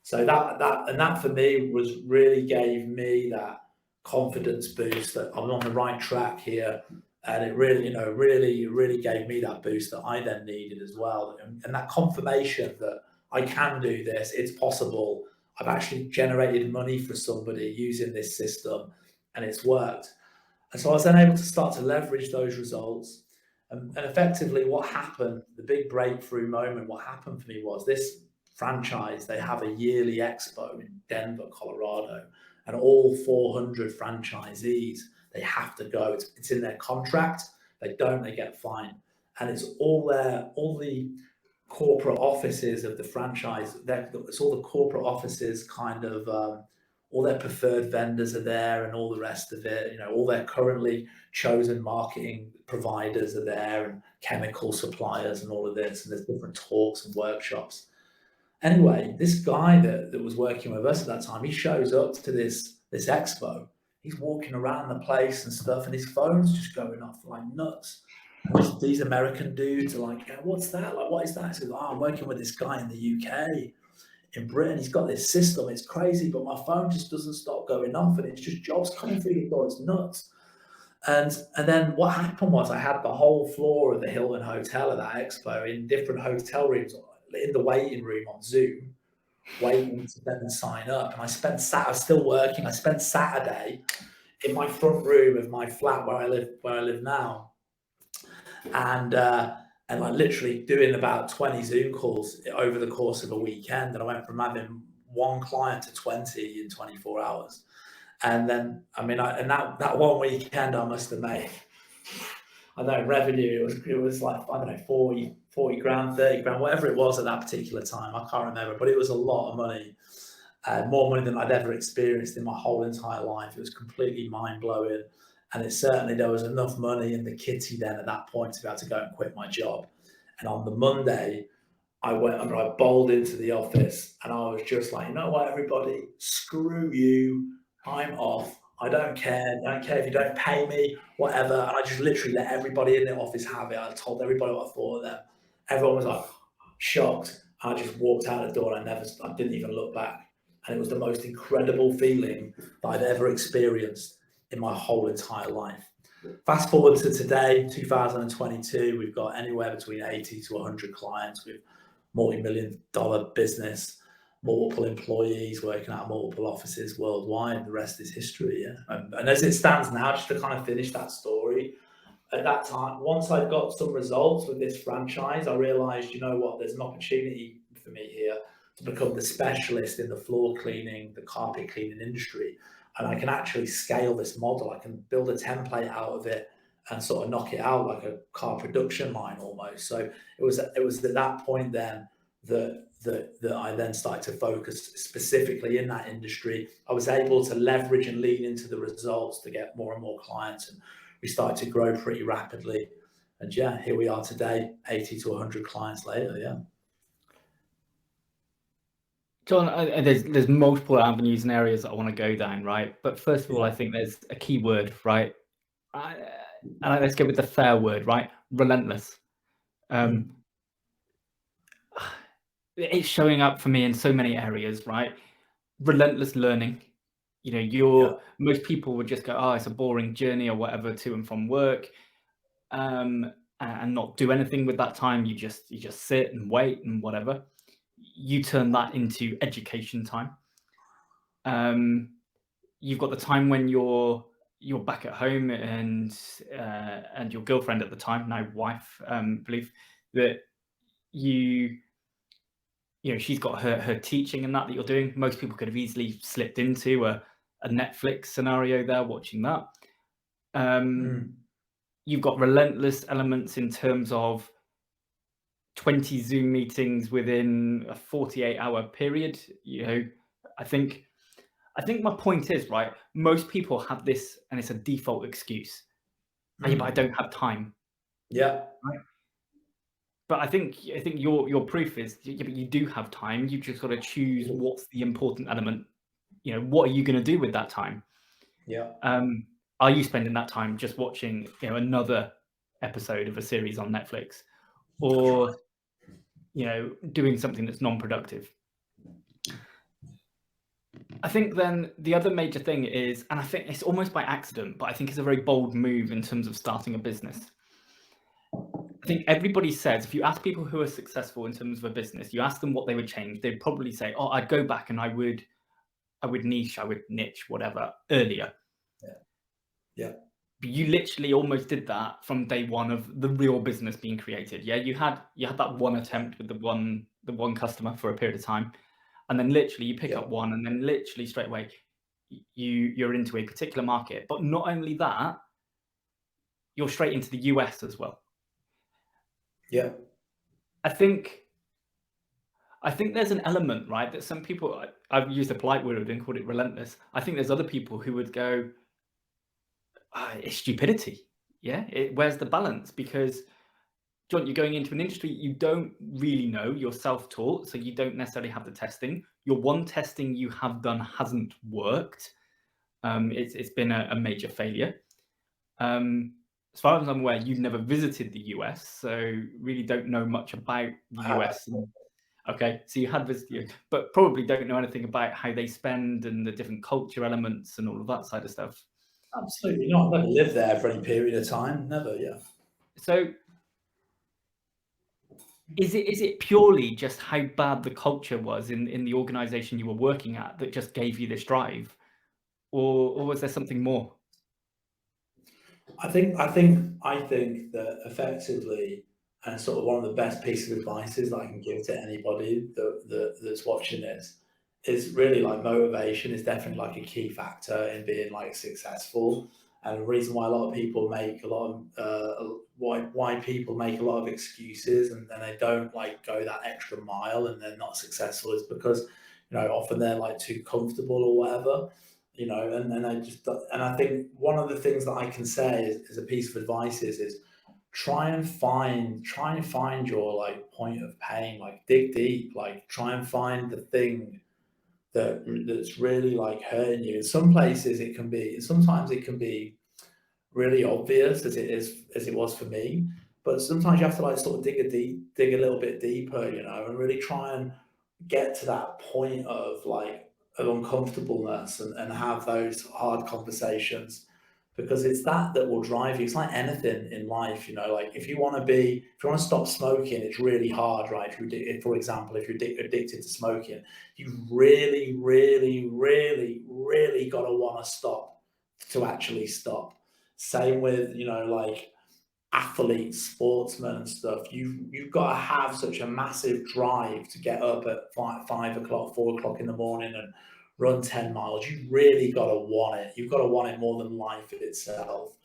So that for me was really gave me that confidence boost that I'm on the right track here. And it really, really gave me that boost that I then needed as well. And that confirmation that I can do this, it's possible. I've actually generated money for somebody using this system and it's worked. And so I was then able to start to leverage those results. And effectively what happened, the big breakthrough moment, what happened for me was this franchise, they have a yearly expo in Denver, Colorado, and all 400 franchisees, they have to go. It's in their contract. They don't, they get fined. And it's all the corporate offices of the franchise. It's all the corporate offices, kind of all their preferred vendors are there and all the rest of it. You know, all their currently chosen marketing providers are there and chemical suppliers and all of this. And there's different talks and workshops. Anyway, this guy that was working with us at that time, he shows up to this expo. He's walking around the place and stuff, and his phone's just going off like nuts. And these American dudes are like, what's that? Like, what is that? He says, I'm working with this guy in the UK, in Britain. He's got this system. It's crazy, but my phone just doesn't stop going off, and it's just jobs coming through the door. It's nuts. And then what happened was I had the whole floor of the Hilton Hotel at that expo in different hotel rooms in the waiting room on Zoom, waiting to then sign up. And I was still working. I spent Saturday in my front room of my flat where I live now. And like literally doing about 20 Zoom calls over the course of a weekend. And I went from having one client to 20 in 24 hours. And then, I mean, that one weekend I must have made, I don't know, revenue, it was like, I don't know, 40 grand, 30 grand, whatever it was at that particular time. I can't remember, but it was a lot of money. more money than I'd ever experienced in my whole entire life. It was completely mind-blowing. And there was enough money in the kitty then at that point to be able to go and quit my job. And on the Monday, I went and I bowled into the office and I was just like, you know what, everybody, screw you. I'm off. I don't care. I don't care if you don't pay me, whatever. And I just literally let everybody in the office have it. I told everybody what I thought of them. Everyone was like shocked. I just walked out the door and I didn't even look back. And it was the most incredible feeling that I'd ever experienced in my whole entire life. Fast forward to today, 2022, we've got anywhere between 80 to 100 clients with multi-million-dollar business, multiple employees working out of multiple offices worldwide. The rest is history, yeah. And as it stands now, just to kind of finish that story, at that time, once I got some results with this franchise, I realized, you know what, there's an opportunity for me here to become the specialist in the floor cleaning, the carpet cleaning industry. And I can actually scale this model. I can build a template out of it and sort of knock it out like a car production line almost. So it was at that point then that I then started to focus specifically in that industry. I was able to leverage and lean into the results to get more and more clients, and we started to grow pretty rapidly. And yeah, here we are today, 80 to 100 clients later. Yeah. John, there's multiple avenues and areas that I want to go down, right? But first of all, I think there's a key word, right? And let's go with the fair word, right? Relentless. It's showing up for me in so many areas, right? Relentless learning. Most people would just go, oh, it's a boring journey or whatever to and from work, and not do anything with that time. You just sit and wait and whatever. You turn that into education time. You've got the time when you're back at home and your girlfriend at the time, now wife, believe that she's got her teaching and that you're doing. Most people could have easily slipped into a Netflix scenario there, watching that. You've got relentless elements in terms of 20 Zoom meetings within a 48-hour period. I think my point is, right, most people have this, and it's a default excuse. But I don't have time. Yeah. Right? But I think your proof is, but you do have time. You just got to choose what's the important element. What are you going to do with that time? Yeah. Are you spending that time just watching, another episode of a series on Netflix, or doing something that's non-productive? I think then the other major thing is, and I think it's almost by accident, but I think it's a very bold move in terms of starting a business. I think everybody says, if you ask people who are successful in terms of a business, you ask them what they would change, they'd probably say, oh, I'd go back and I would niche, whatever, earlier. Yeah. But you literally almost did that from day one of the real business being created. Yeah, you had that one attempt with the one customer for a period of time, and then literally you pick up one, and then literally straight away you're into a particular market. But not only that, you're straight into the US as well. Yeah. I think there's an element, right, that some people, I've used a polite word and called it relentless. I think there's other people who would go, it's stupidity. Yeah. Where's the balance? Because, John, you're going into an industry you don't really know. You're self-taught, so you don't necessarily have the testing. Your one testing you have done hasn't worked. It's been a major failure. As far as I'm aware, you've never visited the US, so really don't know much about the US. Okay, so you had visited, but probably don't know anything about how they spend and the different culture elements and all of that side of stuff. Absolutely not. I've never lived there for any period of time. Never, yeah. So is it purely just how bad the culture was in the organization you were working at that just gave you this drive? Or was there something more? I think that effectively, and sort of one of the best pieces of advice that I can give to anybody that's watching this, is really like motivation is definitely like a key factor in being like successful. And the reason why a lot of people make a lot of why people make a lot of excuses and they don't like go that extra mile and they're not successful is because often they're like too comfortable or whatever, and I think one of the things that I can say is a piece of advice is try and find your like point of pain, like dig deep, like try and find the thing that's really like hurting you. In some places sometimes it can be really obvious as it was for me, but sometimes you have to like sort of dig a little bit deeper, and really try and get to that point of uncomfortableness and have those hard conversations, because it's that will drive you. It's like anything in life, like if you want to stop smoking, it's really hard, right? For example, if you're addicted to smoking, you really, really, really, really got to want to stop to actually stop. Same with, like athletes, sportsmen and stuff. You've got to have such a massive drive to get up at 5 o'clock, 4 o'clock in the morning and run 10 miles. You really got to want it. You've got to want it more than life itself.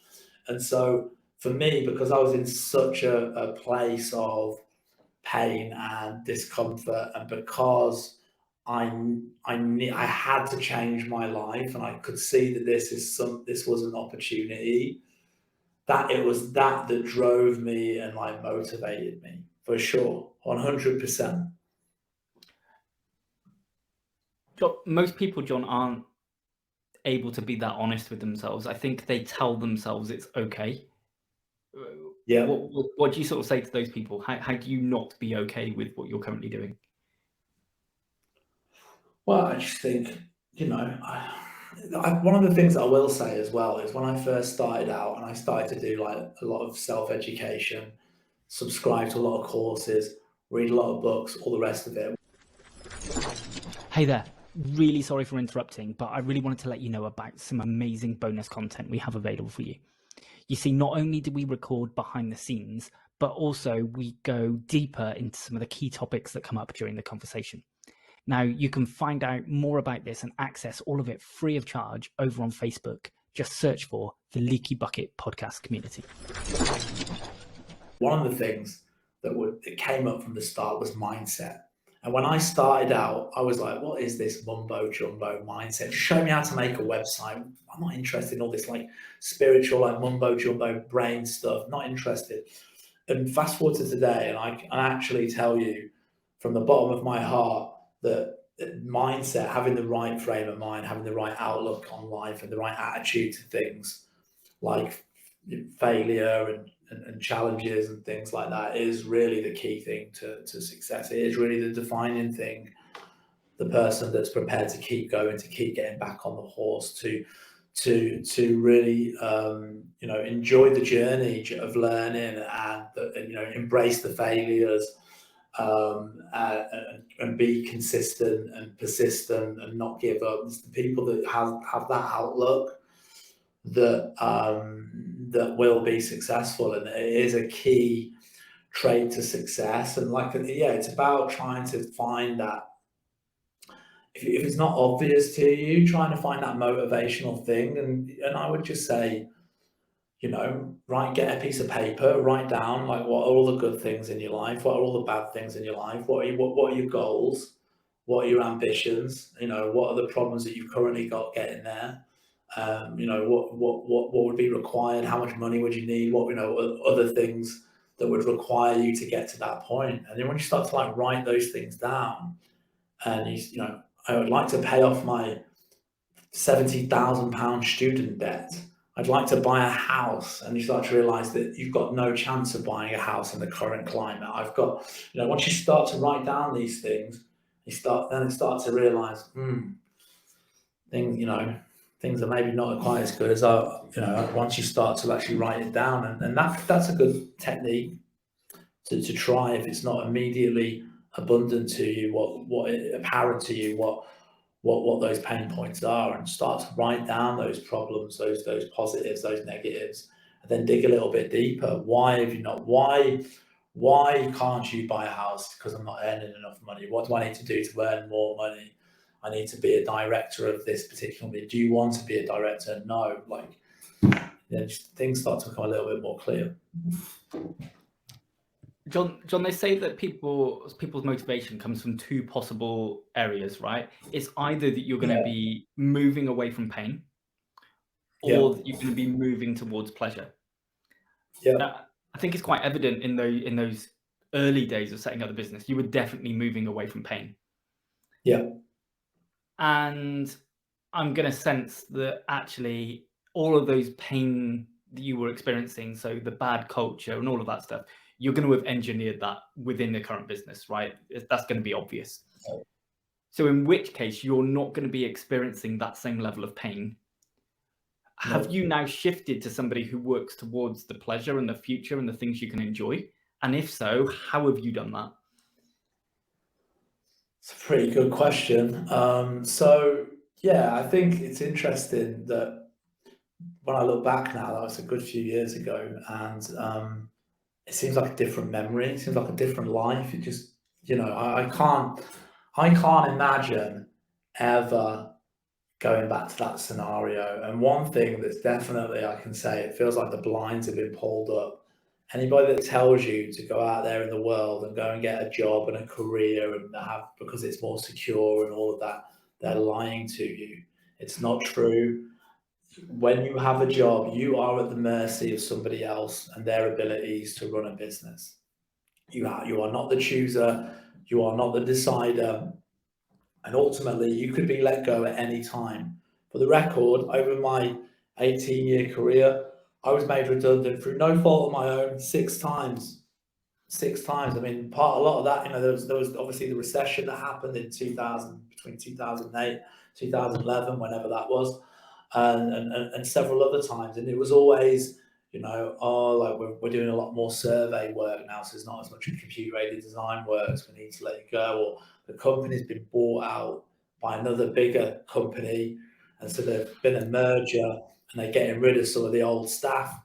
And so for me, because I was in such a place of pain and discomfort, and because I had to change my life, and I could see that this was an opportunity, that it was that drove me and like motivated me for sure, 100%. Most people, John, aren't able to be that honest with themselves. I think they tell themselves it's okay. Yeah. What do you sort of say to those people? How do you not be okay with what you're currently doing? Well, I just think, one of the things I will say as well is when I first started out and I started to do like a lot of self-education, subscribe to a lot of courses, read a lot of books, all the rest of it. Hey there. Really sorry for interrupting, but I really wanted to let you know about some amazing bonus content we have available for you. You see, not only do we record behind the scenes, but also we go deeper into some of the key topics that come up during the conversation. Now, you can find out more about this and access all of it free of charge over on Facebook. Just search for the Leaky Bucket Podcast Community. One of the things that came up from the start was mindset. And when I started out, I was like, what is this mumbo jumbo mindset? Just show me how to make a website. I'm not interested in all this like spiritual, like mumbo jumbo brain stuff. Not interested. And fast forward to today, and I actually tell you from the bottom of my heart that mindset, having the right frame of mind, having the right outlook on life and the right attitude to things like failure and challenges and things like that is really the key thing to success. It is really the defining thing, the person that's prepared to keep going, to keep getting back on the horse, to really enjoy the journey of learning and embrace the failures, and be consistent and persistent and not give up. It's the people that have that outlook that will be successful, and it is a key trait to success. And it's about trying to find that. If it's not obvious to you, trying to find that motivational thing, and I would just say, get a piece of paper, write down like what are all the good things in your life, what are all the bad things in your life, what are your goals, what are your ambitions, what are the problems that you've currently got getting there, what would be required, how much money would you need, what other things that would require you to get to that point. And then when you start to like write those things down, and I would like to pay off my £70,000 student debt. I'd like to buy a house, and you start to realize that you've got no chance of buying a house in the current climate. I've got, once you start to write down these things, you start to realize, things are maybe not quite as good as once you start to actually write it down, and that's a good technique to try if it's not immediately abundant to you, what apparent to you, what those pain points are, and start to write down those problems, those positives, those negatives, and then dig a little bit deeper. Why can't you buy a house? Because I'm not earning enough money. What do I need to do to earn more money? I need to be a director of this particular thing. Do you want to be a director? No. Just things start to become a little bit more clear. John, they say that people's motivation comes from two possible areas, right? It's either that you're going to be moving away from pain, or that you're going to be moving towards pleasure. I think it's quite evident in those early days of setting up the business, you were definitely moving away from pain. And I'm going to sense that actually all of those pain that you were experiencing, so the bad culture and all of that stuff, you're going to have engineered that within the current business, right? That's going to be obvious. So in which case, you're not going to be experiencing that same level of pain. Have you now shifted to somebody who works towards the pleasure and the future and the things you can enjoy? And if so, how have you done that? It's a pretty good question. So yeah, I think it's interesting that when I look back now, that was a good few years ago, and it seems like a different memory. It seems like a different life. It just, I can't imagine ever going back to that scenario. And one thing that's definitely, I can say, it feels like the blinds have been pulled up. Anybody that tells you to go out there in the world and go and get a job and a career and have, because it's more secure and all of that, they're lying to you. It's not true. When you have a job, you are at the mercy of somebody else and their abilities to run a business. You are not the chooser, you are not the decider, and ultimately you could be let go at any time. For the record, over my 18-year career, I was made redundant through no fault of my own 6 times. 6 times. I mean, a lot of that, there was obviously the recession that happened in 2000, between 2008, 2011, whenever that was, and several other times. And it was always, we're doing a lot more survey work now, so there's not as much computer-aided design work, so we need to let you go, or the company's been bought out by another bigger company, and so there's been a merger, and they're getting rid of some of the old staff.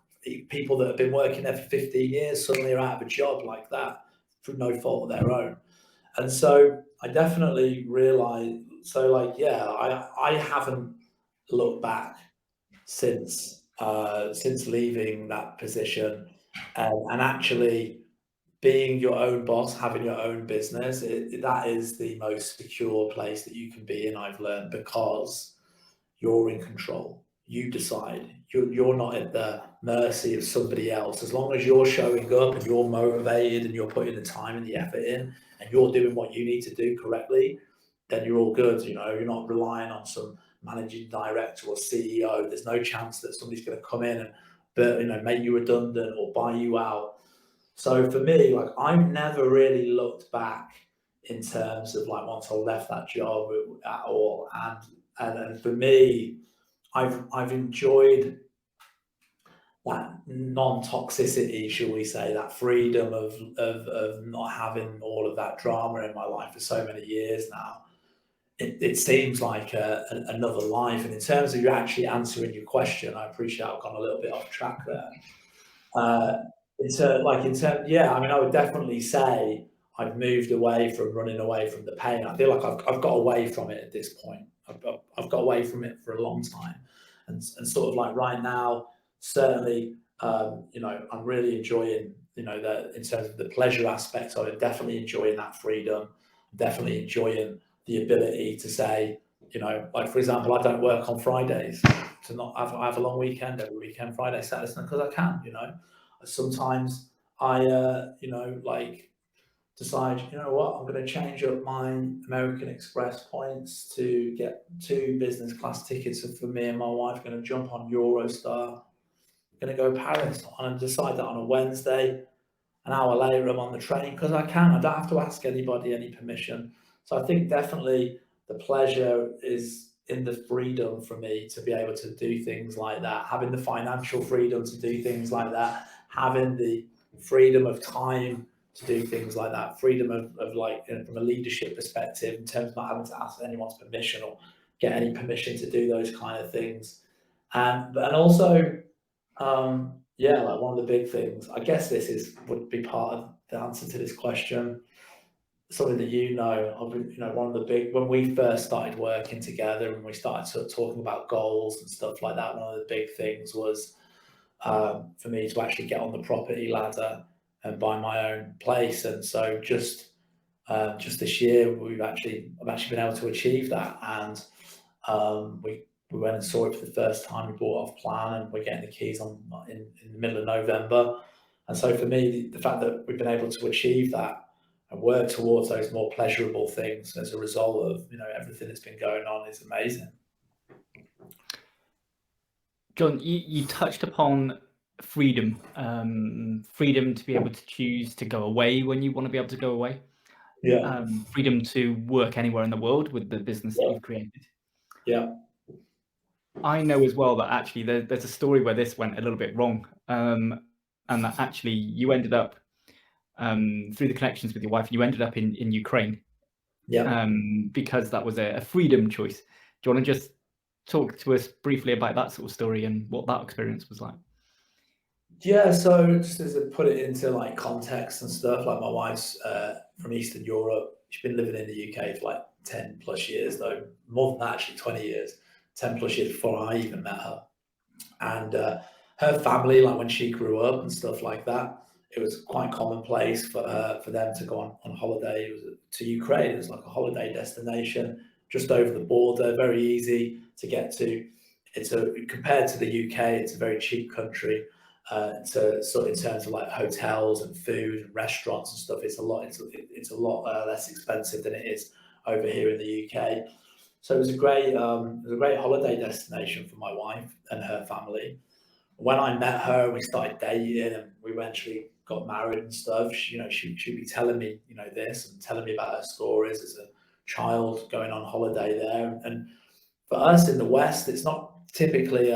People that have been working there for 15 years suddenly are out of a job like that through no fault of their own. And so I definitely realized, I haven't looked back since leaving that position, and actually being your own boss, having your own business, that is the most secure place that you can be in, I've learned, because you're in control. You decide. You're not at the mercy of somebody else. As long as you're showing up and you're motivated and you're putting the time and the effort in and you're doing what you need to do correctly, then you're all good. You're not relying on some managing director or CEO. There's no chance that somebody's going to come in and make you redundant or buy you out. So for me, I've never really looked back in terms of once I left that job at all. And for me, I've enjoyed that non-toxicity, shall we say, that freedom of not having all of that drama in my life for so many years now. It seems like another life. And in terms of you actually answering your question, I appreciate I've gone a little bit off track there. I would definitely say I've moved away from running away from the pain. I feel like I've got away from it at this point. I've got away from it for a long time, and sort of like right now, certainly, I'm really enjoying, in terms of the pleasure aspect of it, definitely enjoying that freedom, definitely enjoying the ability to say, for example, I don't work on Fridays, to not have a long weekend every weekend, Friday, Saturday, because I can, Sometimes I, decide, what, I'm going to change up my American Express points to get 2 business class tickets for me and my wife. Going to jump on Eurostar, going to go Paris, and decide that on a Wednesday. An hour later, I'm on the train because I can. I don't have to ask anybody any permission. So I think definitely the pleasure is in the freedom for me to be able to do things like that, having the financial freedom to do things like that, having the freedom of time to do things like that, freedom of from a leadership perspective, in terms of not having to ask anyone's permission or get any permission to do those kind of things. And also, one of the big things, I guess would be part of the answer to this question, something that one of the big, when we first started working together and we started talking about goals and stuff like that, one of the big things was for me to actually get on the property ladder and buy my own place. And so just this year, I've actually been able to achieve that. And we went and saw it for the first time. We bought off plan, and we're getting the keys in the middle of November. And so for me, the fact that we've been able to achieve that and work towards those more pleasurable things as a result of everything that's been going on is amazing. John, you touched upon freedom, freedom to be able to choose to go away when you want to be able to go away. Yeah. Freedom to work anywhere in the world with the business that you've created. Yeah. I know as well that actually there's a story where this went a little bit wrong, and that actually you ended up through the connections with your wife, you ended up in Ukraine. Yeah. Because that was a freedom choice. Do you want to just talk to us briefly about that sort of story and what that experience was like? Yeah, so just to put it into like context and stuff, like my wife's from Eastern Europe. She's been living in the UK for like 10 plus years, though more than that, actually 20 years, 10 plus years before I even met her. And her family, like when she grew up and stuff like that, it was quite commonplace for them to go on holiday. It was to Ukraine. It was like a holiday destination just over the border, very easy to get to. Compared to the UK, it's a very cheap country. So in terms of like hotels and food and restaurants and stuff, it's a lot less expensive than it is over here in the UK. So it was a great holiday destination for my wife and her family. When I met her, we started dating, and we eventually got married and stuff. She'd be telling me, this and telling me about her stories as a child going on holiday there. And for us in the West, it's not typically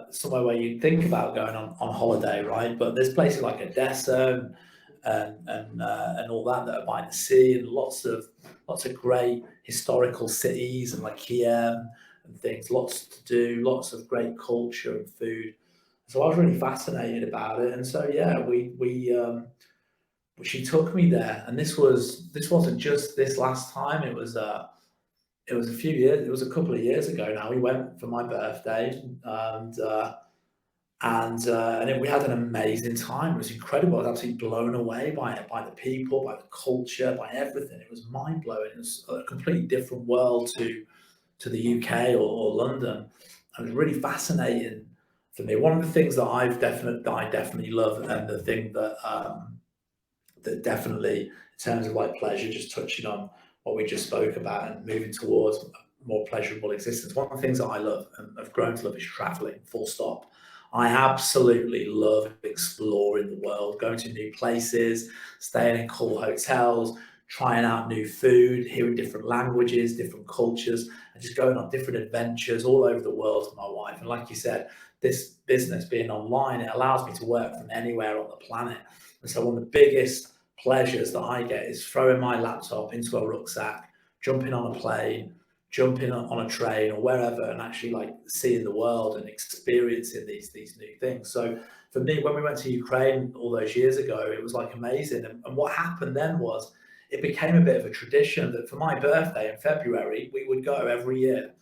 somewhere where you think about going on holiday, right? But there's places like Odessa and all that are by the sea, and lots of great historical cities, and like Kiev and things. Lots to do, lots of great culture and food. So I was really fascinated about it, and so yeah, she took me there, and this wasn't just this last time. It was a few years. It was a couple of years ago now. We went for my birthday, and we had an amazing time. It was incredible. I was absolutely blown away by it, by the people, by the culture, by everything. It was mind blowing. It was a completely different world to the UK or London. It was really fascinating for me. One of the things that I definitely love, and the thing that definitely, in terms of like pleasure, just touching on what we just spoke about and moving towards a more pleasurable existence. One of the things that I love and have grown to love is traveling, full stop. I absolutely love exploring the world, going to new places, staying in cool hotels, trying out new food, hearing different languages, different cultures, and just going on different adventures all over the world with my wife. And like you said, this business being online, it allows me to work from anywhere on the planet. And so one of the biggest pleasures that I get is throwing my laptop into a rucksack, jumping on a plane, jumping on a train or wherever, and actually like seeing the world and experiencing these new things. So for me, when we went to Ukraine all those years ago, it was like amazing. And what happened then was it became a bit of a tradition that for my birthday in February, we would go every year.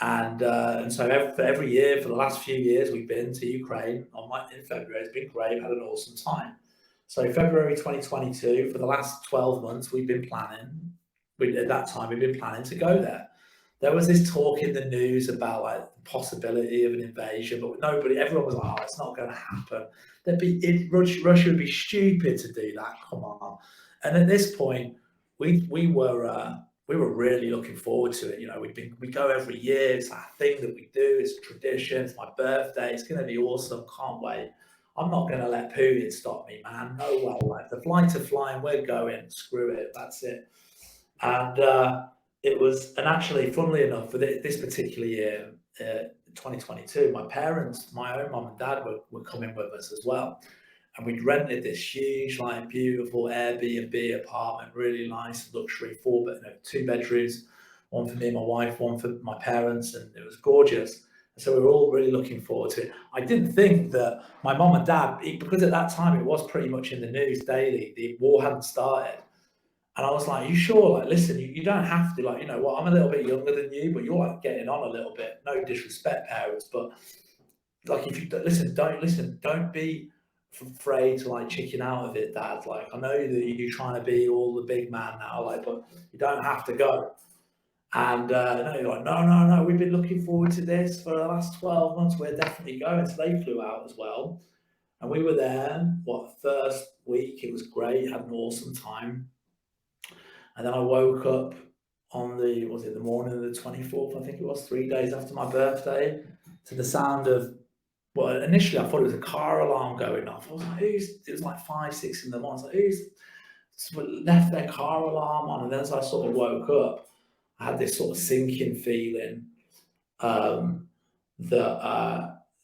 And so every year for the last few years, we've been to Ukraine in February. It's been great, had an awesome time. So February 2022, for the last 12 months, we've been planning. At that time, we've been planning to go there. There was this talk in the news about like the possibility of an invasion, but everyone was like, "Oh, it's not going to happen. Russia would be stupid to do that. Come on." And at this point, we were really looking forward to it. We go every year. It's our thing that we do. It's a tradition. It's my birthday. It's going to be awesome. Can't wait. I'm not going to let Putin stop me, man. No way. Like the flights are flying. We're going. Screw it. That's it. And actually, funnily enough, for this particular year, 2022, my parents, my own mum and dad were coming with us as well. And we'd rented this huge, like beautiful Airbnb apartment, really nice, luxury, 2 bedrooms, one for me and my wife, one for my parents, and it was gorgeous. So we were all really looking forward to it. I didn't think that my mom and dad, because at that time it was pretty much in the news daily, the war hadn't started. And I was like, you sure? Like, listen, you don't have to, like, what, I'm a little bit younger than you, but you're like getting on a little bit. No disrespect, parents, but like, if you listen, don't be afraid to like chicken out of it, Dad. Like, I know that you're trying to be all the big man now, like, but you don't have to go. And no, you're like, no, we've been looking forward to this for the last 12 months. We're definitely going. So they flew out as well. And we were there, first week, it was great, had an awesome time. And then I woke up on the morning of the 24th, I think it was, 3 days after my birthday, to the sound of, well, initially I thought it was a car alarm going off. I was like, it was like 5, 6 in the morning. I was like, who's left their car alarm on? And then as I sort of woke up, I had this sort of sinking feeling that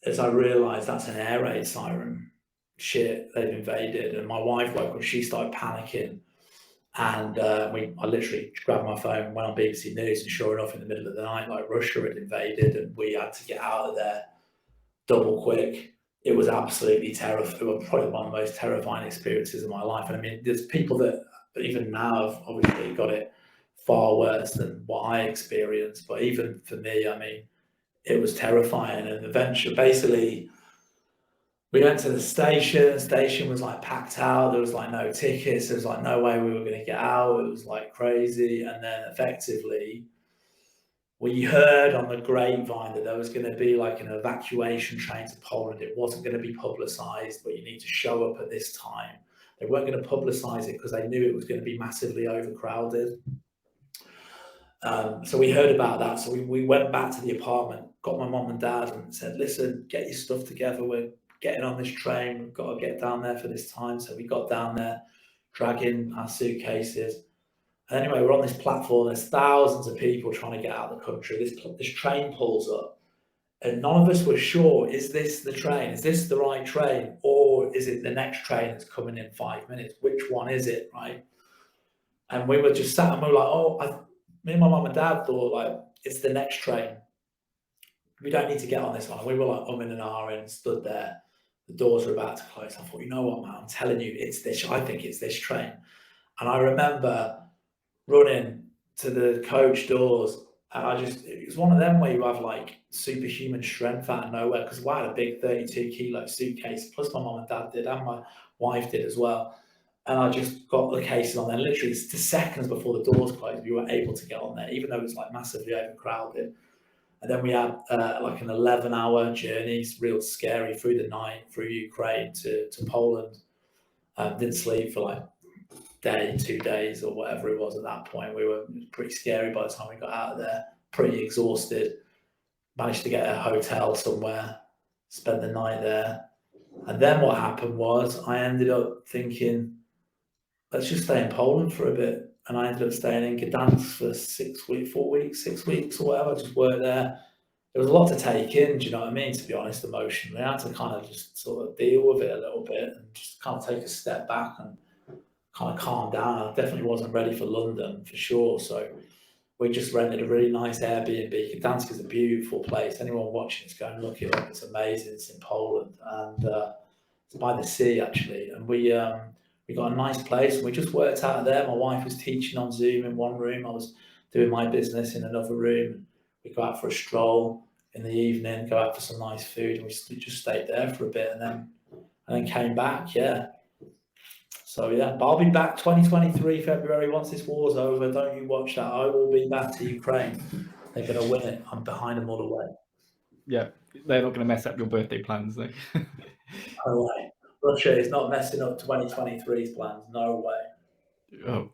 as I realised that's an air raid siren. Shit, they've invaded. And my wife woke up, she started panicking. And I literally grabbed my phone, went on BBC News, and sure enough, in the middle of the night, like, Russia had invaded, and we had to get out of there double quick. It was absolutely terrifying. It was probably one of the most terrifying experiences of my life. And I mean, there's people that even now have obviously got it far worse than what I experienced. But even for me, I mean, it was terrifying. And eventually, basically, we went to the station. The station was like packed out. There was like no tickets. There was like no way we were going to get out. It was like crazy. And then effectively, we heard on the grapevine that there was going to be like an evacuation train to Poland. It wasn't going to be publicised, but you need to show up at this time. They weren't going to publicise it because they knew it was going to be massively overcrowded. So we heard about that. So we went back to the apartment, got my mum and dad, and said, listen, get your stuff together. We're getting on this train. We've got to get down there for this time. So we got down there, dragging our suitcases. Anyway, we're on this platform. There's thousands of people trying to get out of the country. This train pulls up, and none of us were sure, is this the train? Is this the right train? Or is it the next train that's coming in 5 minutes? Which one is it, right? And we were just sat and we were like, me and my mum and dad thought, like, it's the next train. We don't need to get on this one. We were like umming and ahhing, stood there. The doors were about to close. I thought, you know what, man, I'm telling you, it's this. I think it's this train. And I remember running to the coach doors, and it was one of them where you have like superhuman strength out of nowhere, because I had a big 32 kilo suitcase, plus my mum and dad did, and my wife did as well. And I just got the cases on there. Literally, it's 2 seconds before the doors closed, we were able to get on there, even though it was like massively overcrowded. And then we had like an 11-hour journey, real scary, through the night, through Ukraine to Poland. Didn't sleep for like day, 2 days, or whatever it was at that point. It was pretty scary by the time we got out of there, pretty exhausted. Managed to get a hotel somewhere, spent the night there. And then what happened was I ended up thinking, let's just stay in Poland for a bit. And I ended up staying in Gdansk for 6 weeks or whatever. I just worked there. There was a lot to take in, do you know what I mean? To be honest, emotionally, I had to kind of just sort of deal with it a little bit and just kind of take a step back and kind of calm down. I definitely wasn't ready for London, for sure. So we just rented a really nice Airbnb. Gdansk is a beautiful place. Anyone watching it's going, look it up. It's amazing. It's in Poland, and it's by the sea actually. And we got a nice place, and we just worked out of there. My wife was teaching on Zoom in one room. I was doing my business in another room. We go out for a stroll in the evening, go out for some nice food, and we just stayed there for a bit, and then came back. Yeah. So yeah, but I'll be back 2023 February once this war's over. Don't you watch that? I will be back to Ukraine. They're going to win it. I'm behind them all the way. Yeah, they're not going to mess up your birthday plans, though. No way. Russia is not messing up 2023's plans. No way. Oh.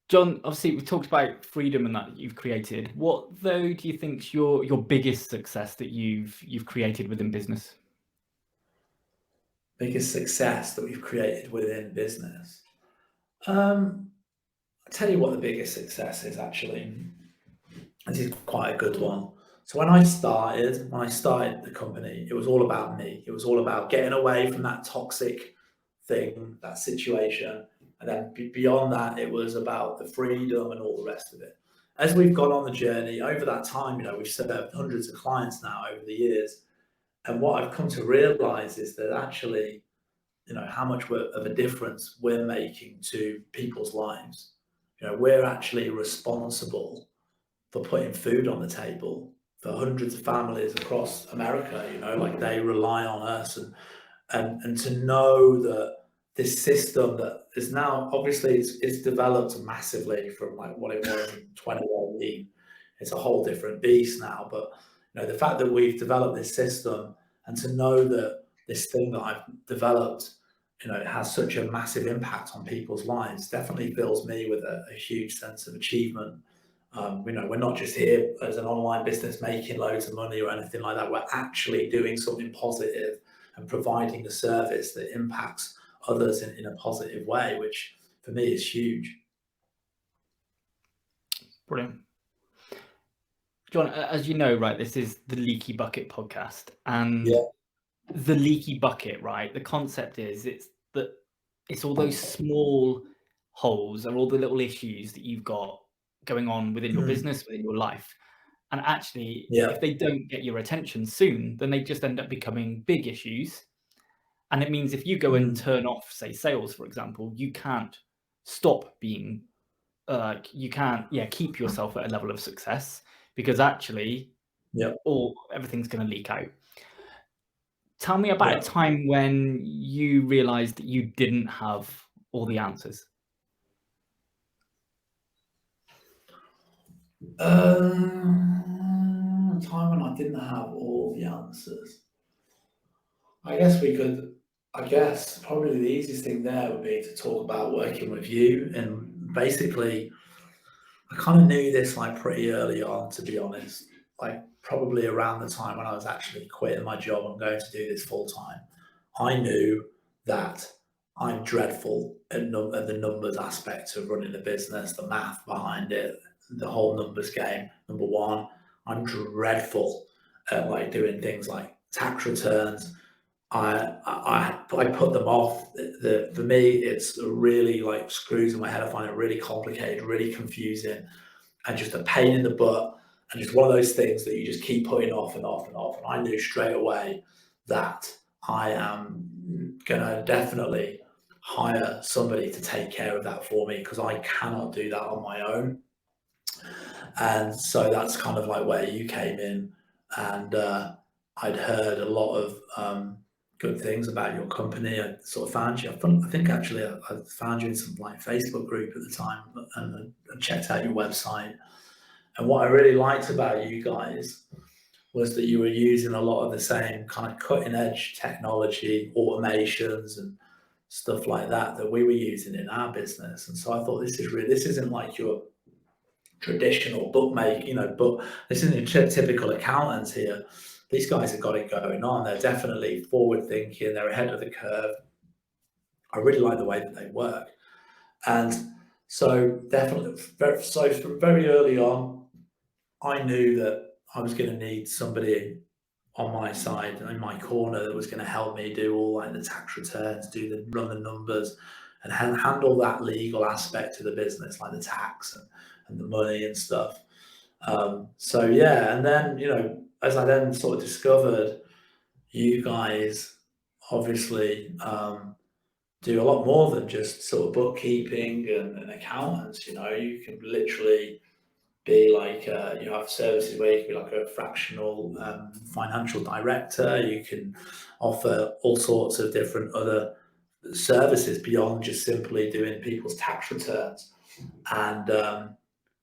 John, obviously we've talked about freedom and that you've created. What though do you think's your biggest success that you've created within business? Biggest success that we've created within business. I'll tell you what the biggest success is actually. This is quite a good one. So when I started the company, it was all about me. It was all about getting away from that toxic thing, that situation. And then beyond that, it was about the freedom and all the rest of it. As we've gone on the journey over that time, we've served hundreds of clients now over the years. And what I've come to realize is that actually, how much of a difference we're making to people's lives. We're actually responsible for putting food on the table for hundreds of families across America. Like they rely on us, and to know that this system that is now obviously it's developed massively from like what it was in 2018. It's a whole different beast now. But the fact that we've developed this system, and to know that this thing that I've developed, it has such a massive impact on people's lives, definitely fills me with a huge sense of achievement. We're not just here as an online business making loads of money or anything like that. We're actually doing something positive and providing a service that impacts others in a positive way, which for me is huge. Brilliant. John, as you know, right, this is the Leaky Bucket podcast, and the leaky bucket, right? The concept is it's all those small holes or all the little issues that you've got going on within your business, within your life. And actually, if they don't get your attention soon, then they just end up becoming big issues. And it means if you go and turn off, say, sales, for example, you can't stop being, you can't, keep yourself at a level of success, because actually, everything's going to leak out. Tell me about a time when you realized that you didn't have all the answers. A time when I didn't have all the answers. I guess probably the easiest thing there would be to talk about working with you. And basically, I kind of knew this like pretty early on, to be honest, like probably around the time when I was actually quitting my job and going to do this full time. I knew that I'm dreadful at the numbers aspect of running a business, the math behind it, the whole numbers game. Number one, I'm dreadful at like doing things like tax returns. I put them off. For me, it's really like screws in my head. I find it really complicated, really confusing, and just a pain in the butt. And just one of those things that you just keep putting off and off and off. And I knew straight away that I am gonna definitely hire somebody to take care of that for me, because I cannot do that on my own. And so that's kind of like where you came in. And I'd heard a lot of good things about your company. I sort of found you. I think actually I found you in some like Facebook group at the time, and I checked out your website. And what I really liked about you guys was that you were using a lot of the same kind of cutting edge technology, automations and stuff like that we were using in our business. And so I thought, this isn't like your traditional bookmaker, but this isn't your typical accountants here. These guys have got it going on. They're definitely forward thinking. They're ahead of the curve. I really like the way that they work. And so definitely, so from very early on, I knew that I was going to need somebody on my side, in my corner, that was going to help me do all like the tax returns, run the numbers, and handle that legal aspect of the business, like the tax and the money and stuff. So yeah, and then as I then sort of discovered, you guys obviously do a lot more than just sort of bookkeeping and accountants. You can literally be like, you have services where you can be like a fractional financial director. You can offer all sorts of different other services beyond just simply doing people's tax returns. And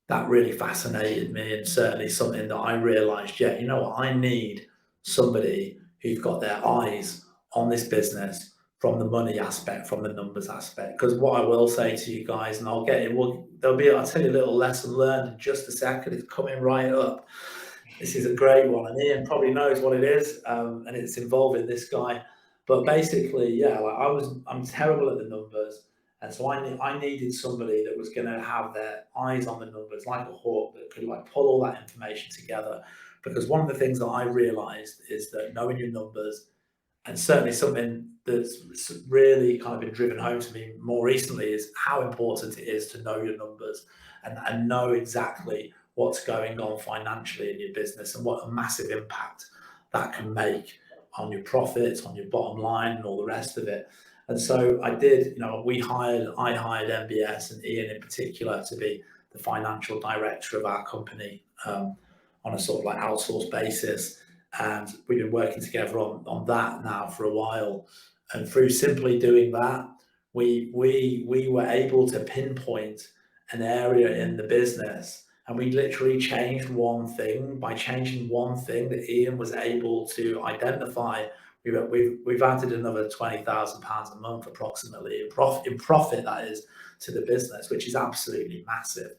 that really fascinated me, and certainly something that I realized, I need somebody who's got their eyes on this business from the money aspect, from the numbers aspect. Because what I will say to you guys, and I'll tell you a little lesson learned in just a second. It's coming right up. This is a great one, and Ian probably knows what it is, and it's involving this guy. But basically, I'm terrible at the numbers. And so I needed somebody that was going to have their eyes on the numbers, like a hawk, that could like pull all that information together. Because one of the things that I realized is that knowing your numbers, and certainly something that's really kind of been driven home to me more recently, is how important it is to know your numbers and know exactly what's going on financially in your business, and what a massive impact that can make on your profits, on your bottom line, and all the rest of it. And so I did, I hired MBS and Ian in particular to be the financial director of our company on a sort of like outsourced basis. And we've been working together on that now for a while. And through simply doing that, we were able to pinpoint an area in the business, and we literally changed one thing. By changing one thing that Ian was able to identify, we've added another £20,000 a month approximately in profit, that is, to the business, which is absolutely massive.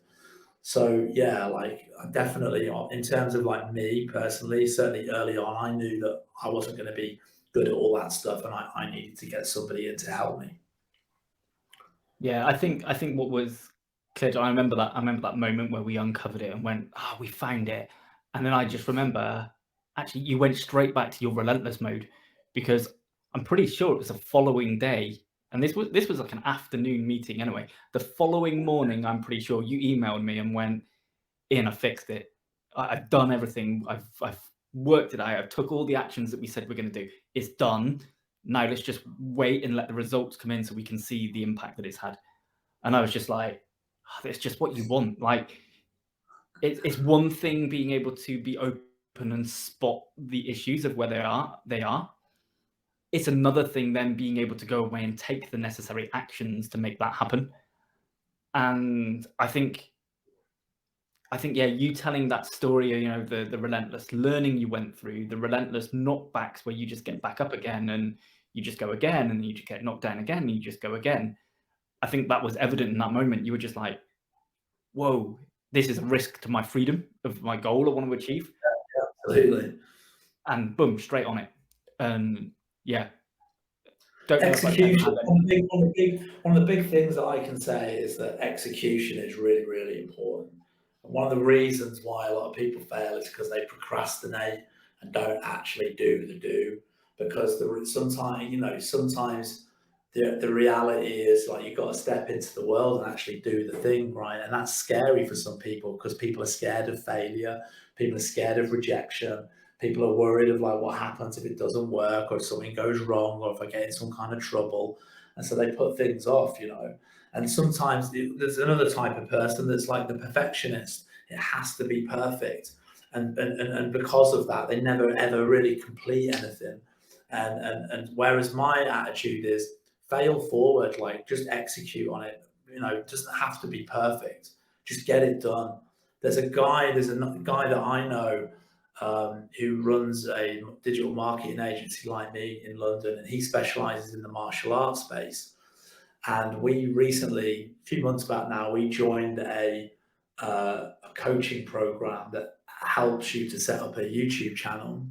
So yeah, like definitely in terms of like me personally, certainly early on, I knew that I wasn't going to be good at all that stuff, and I needed to get somebody in to help me. Yeah, I think what was clear, I remember that moment where we uncovered it and went, "Ah, we found it." And then I just remember, actually, you went straight back to your relentless mode, because I'm pretty sure it was the following day, and this was like an afternoon meeting anyway. The following morning, I'm pretty sure you emailed me and went, "Ian, I fixed it. I've done everything. I've worked it out. I took all the actions that we said we're going to do. It's done. Now let's just wait and let the results come in so we can see the impact that it's had." And I was just like, oh, it's just what you want. Like, it's one thing being able to be open and spot the issues of where they are. It's another thing then being able to go away and take the necessary actions to make that happen. And I think, yeah, you telling that story, you know, the relentless learning you went through, the relentless knockbacks where you just get back up again and you just go again and you just get knocked down again and you just go again. I think that was evident in that moment. You were just like, whoa, this is a risk to my freedom of my goal I want to achieve. Absolutely. And boom, straight on it. Yeah. Don't know Execution. if I One of the big things that I can say is that execution is really, really important. And one of the reasons why a lot of people fail is because they procrastinate and don't actually do the do. Because sometimes the reality is like you've got to step into the world and actually do the thing, right? And that's scary for some people because people are scared of failure, people are scared of rejection, people are worried of like what happens if it doesn't work or if something goes wrong or if I get in some kind of trouble, and so they put things off, you know. And sometimes there's another type of person that's like the perfectionist. It has to be perfect, and because of that, they never ever really complete anything. And whereas my attitude is fail forward, like just execute on it. You know, it doesn't have to be perfect. Just get it done. There's a guy that I know who runs a digital marketing agency like me in London, and he specializes in the martial arts space. And we recently, a few months back now, we joined a coaching program that helps you to set up a YouTube channel.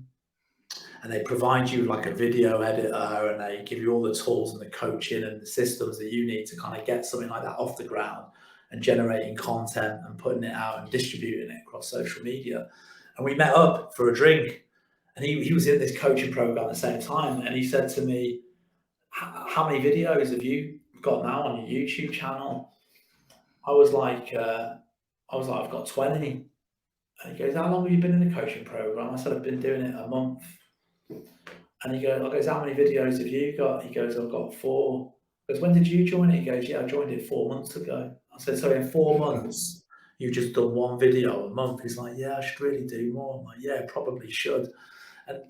And they provide you like a video editor, and they give you all the tools and the coaching and the systems that you need to kind of get something like that off the ground and generating content and putting it out and distributing it across social media. And we met up for a drink, and he was in this coaching program at the same time, and he said to me, how many videos have you got now on your YouTube channel? I was like, I've got 20. And he goes, how long have you been in the coaching program? I said, I've been doing it a month. And I goes, how many videos have you got? He goes, I've got 4. I goes, when did you join it? He goes, yeah, I joined it 4 months ago. I said, so in 4 months, you've just done one video a month? He's like, yeah, I should really do more. I'm like, yeah, probably should.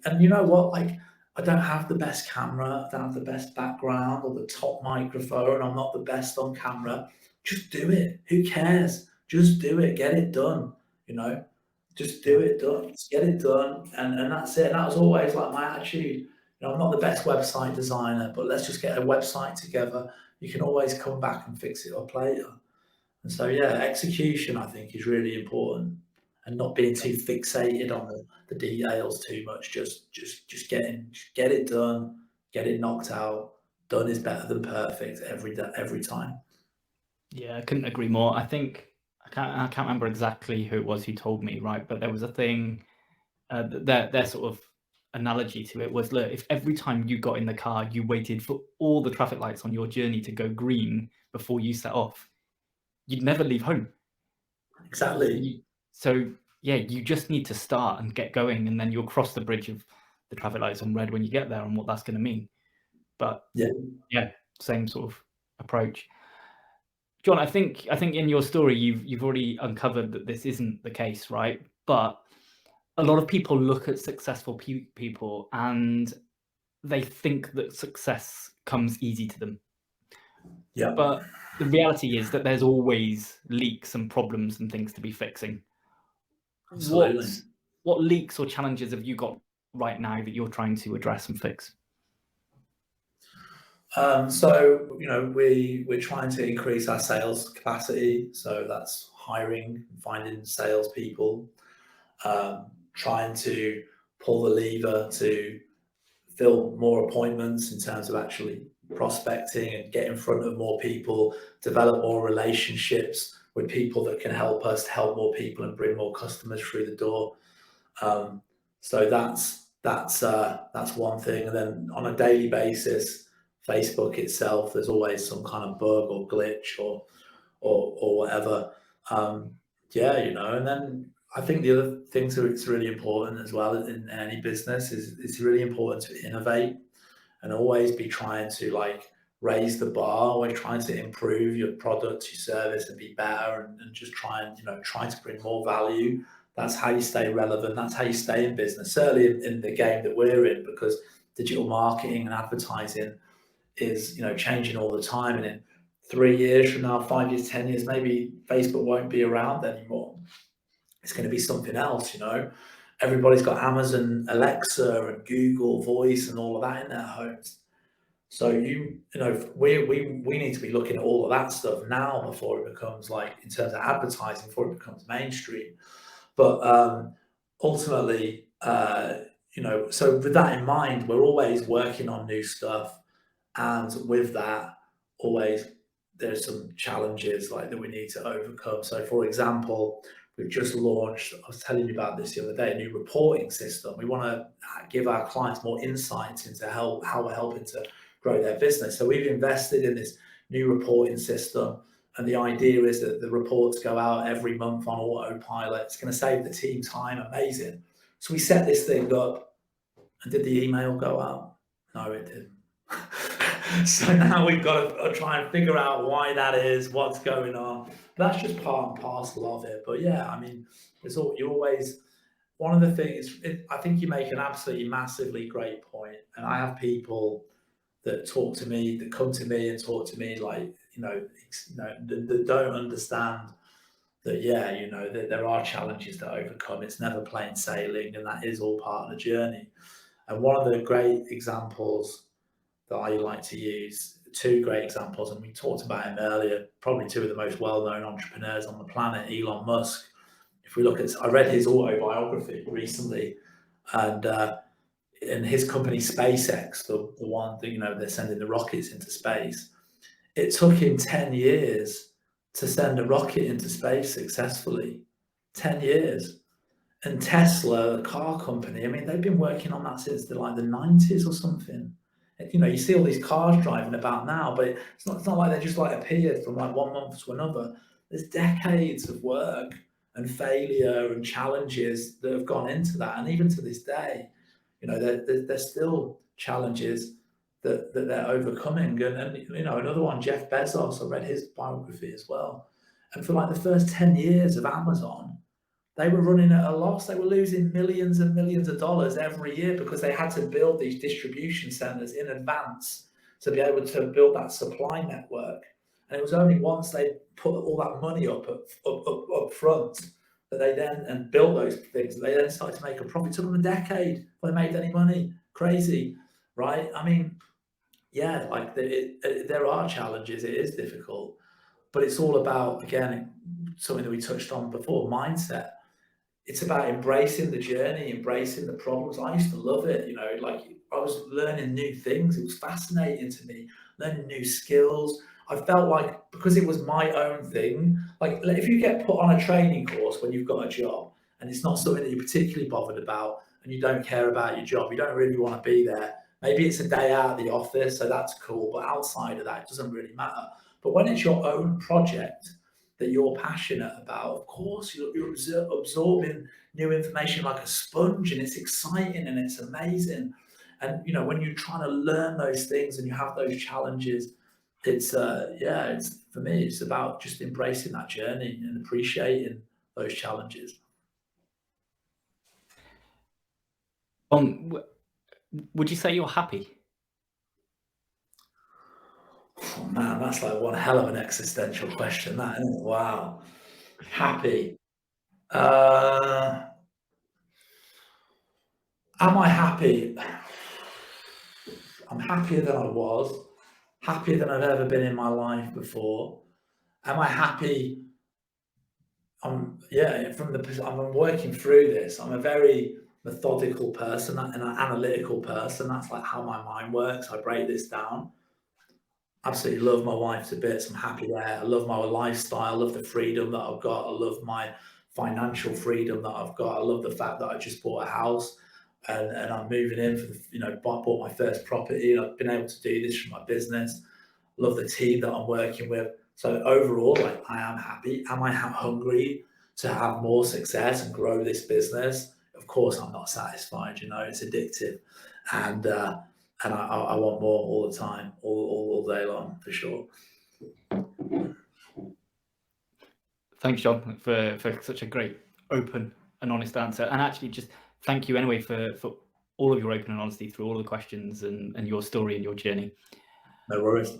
And you know what? Like, I don't have the best camera, I don't have the best background or the top microphone. I'm not the best on camera. Just do it. Who cares? Just do it. Get it done. You know, just do it done. Just get it done. And that's it. And that was always like my attitude. You know, I'm not the best website designer, but let's just get a website together. You can always come back and fix it up later. And so, yeah, execution, I think, is really important, and not being too fixated on the details too much. Just get it done, get it knocked out. Done is better than perfect every time. Yeah, I couldn't agree more. I think I can't remember exactly who it was who told me, right? But there was a thing, their sort of analogy to it was, look, if every time you got in the car, you waited for all the traffic lights on your journey to go green before you set off, you'd never leave home. Exactly. So yeah, you just need to start and get going, and then you'll cross the bridge of the traffic lights on red when you get there and what that's going to mean. But yeah, same sort of approach. John, I think in your story you've already uncovered that this isn't the case, right? But a lot of people look at successful people and they think that success comes easy to them. Yeah, But the reality is that there's always leaks and problems and things to be fixing. absolutely. What leaks or challenges have you got right now that you're trying to address and fix? So we're trying to increase our sales capacity. So that's hiring, finding salespeople, trying to pull the lever to fill more appointments in terms of actually prospecting and get in front of more people, develop more relationships with people that can help us to help more people and bring more customers through the door. So that's one thing. And then on a daily basis, Facebook itself, there's always some kind of bug or glitch or whatever. Yeah, and then I think the other things that it's really important as well in any business is it's really important to innovate and always be trying to raise the bar, always trying to improve your product, your service, and be better, and just trying to bring more value. That's how you stay relevant. That's how you stay in business. Certainly in the game that we're in, because digital marketing and advertising is changing all the time. And in 3 years from now, 5 years, 10 years, maybe Facebook won't be around anymore. It's going to be something else. Everybody's got Amazon Alexa and Google Voice and all of that in their homes. So we need to be looking at all of that stuff now before it becomes in terms of advertising, before it becomes mainstream. But ultimately, so with that in mind, we're always working on new stuff, and with that, always there's some challenges that we need to overcome. So, for example, we've just launched, I was telling you about this the other day, a new reporting system. We want to give our clients more insights into how we're helping to grow their business. So we've invested in this new reporting system, and the idea is that the reports go out every month on autopilot. It's going to save the team time. Amazing. So we set this thing up, and did the email go out? No, it didn't. So now we've got to try and figure out why that is, what's going on. That's just part and parcel of it. But yeah, I mean, you're always, one of the things, I think you make an absolutely massively great point. And I have people that come to me and talk to me that don't understand that, that there are challenges to overcome. It's never plain sailing, and that is all part of the journey. And one of the great examples that I like to use, two great examples, and we talked about him earlier, probably two of the most well-known entrepreneurs on the planet, Elon Musk. If we look at, I read his autobiography recently, and his company SpaceX, the one that they're sending the rockets into space, it took him 10 years to send a rocket into space successfully. 10 years. And Tesla, the car company, I mean, they've been working on that since the 90s or something. You see all these cars driving about now, but it's not like they just appeared from 1 month to another. There's decades of work and failure and challenges that have gone into that. And even to this day, there's still challenges that they're overcoming. And another one, Jeff Bezos, I read his biography as well. And for the first 10 years of Amazon, they were running at a loss. They were losing millions and millions of dollars every year because they had to build these distribution centers in advance to be able to build that supply network. And it was only once they put all that money up front that they then and built those things, they then started to make a profit. It took them a decade before they made any money. Crazy, right? I mean, yeah, there are challenges. It is difficult, but it's all about, again, something that we touched on before, mindset. It's about embracing the journey, embracing the problems. I used to love it, I was learning new things. It was fascinating to me, learning new skills. I felt like, because it was my own thing, if you get put on a training course when you've got a job and it's not something that you're particularly bothered about and you don't care about your job, you don't really want to be there. Maybe it's a day out of the office, so that's cool. But outside of that, it doesn't really matter. But when it's your own project that you're passionate about, of course, you're absorbing new information like a sponge, and it's exciting and it's amazing. And when you're trying to learn those things and you have those challenges, it's for me, it's about just embracing that journey and appreciating those challenges. Would you say you're happy? Oh man, that's like one hell of an existential question, that isn't it? Wow. Happy. Am I happy? I'm happier than I was, happier than I've ever been in my life before. Am I happy? I'm working through this. I'm a very methodical person and an analytical person. That's like how my mind works. I break this down. Absolutely love my wife to bits. I'm happy there. I love my lifestyle. I love the freedom that I've got. I love my financial freedom that I've got. I love the fact that I just bought a house and I'm moving in for bought my first property. And I've been able to do this for my business. Love the team that I'm working with. So overall, like, I am happy. Am I hungry to have more success and grow this business? Of course, I'm not satisfied. It's addictive, and I want more all the time, all day long, for sure. Thanks, John, for such a great, open and honest answer. And actually, just thank you anyway for all of your open and honesty through all of the questions and your story and your journey. No worries.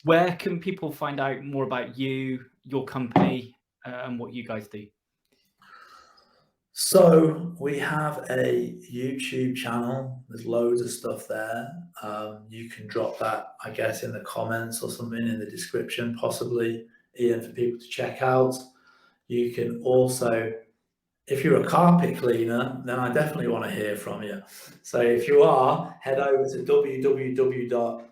Where can people find out more about you, your company, and what you guys do? So we have a YouTube channel. There's loads of stuff there. You can drop that, I guess, in the comments or something in the description, possibly, Ian, for people to check out. You can also, if you're a carpet cleaner, then I definitely want to hear from you. So if you are, head over to www.a-g-b.co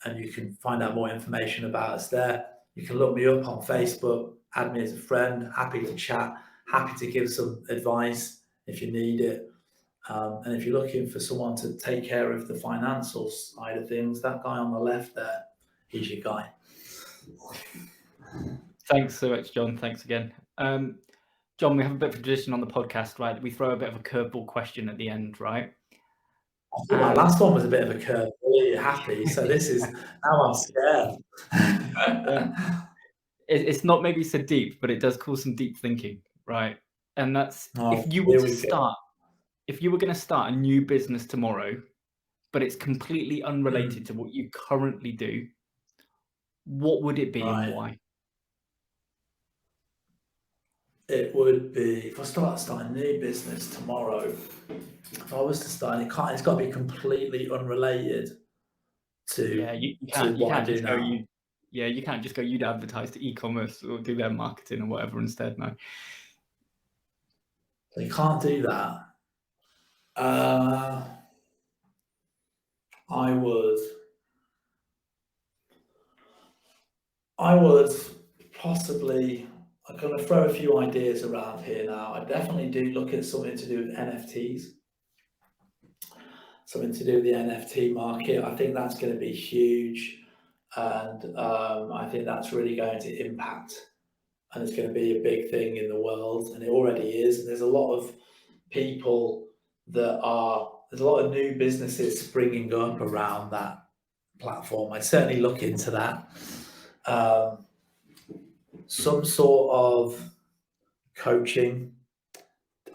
and you can find out more information about us there. You can look me up on Facebook, add me as a friend. Happy to chat, happy to give some advice if you need it. And if you're looking for someone to take care of the financial side of things, that guy on the left there, he's your guy. Thanks so much, John. Thanks again. John, we have a bit of a tradition on the podcast, right? We throw a bit of a curveball question at the end, right? I thought that last one was a bit of a curve. Really happy. So this is, now I'm scared. It's not maybe so deep, but it does cause some deep thinking, right? And that's if you were going to start a new business tomorrow, but it's completely unrelated to what you currently do, what would it be and why? It would be, if I start a new business tomorrow, if I was to start, it's got to be completely unrelated to what I do now. You can't just go, you'd advertise to e-commerce or do their marketing or whatever instead, no. So you can't do that. I would possibly, I'm going to throw a few ideas around here now. I definitely do look at something to do with NFTs. Something to do with the NFT market. I think that's going to be huge. And I think that's really going to impact. And it's going to be a big thing in the world. And it already is. And there's a lot of people there's a lot of new businesses springing up around that platform. I'd certainly look into that. Some sort of coaching.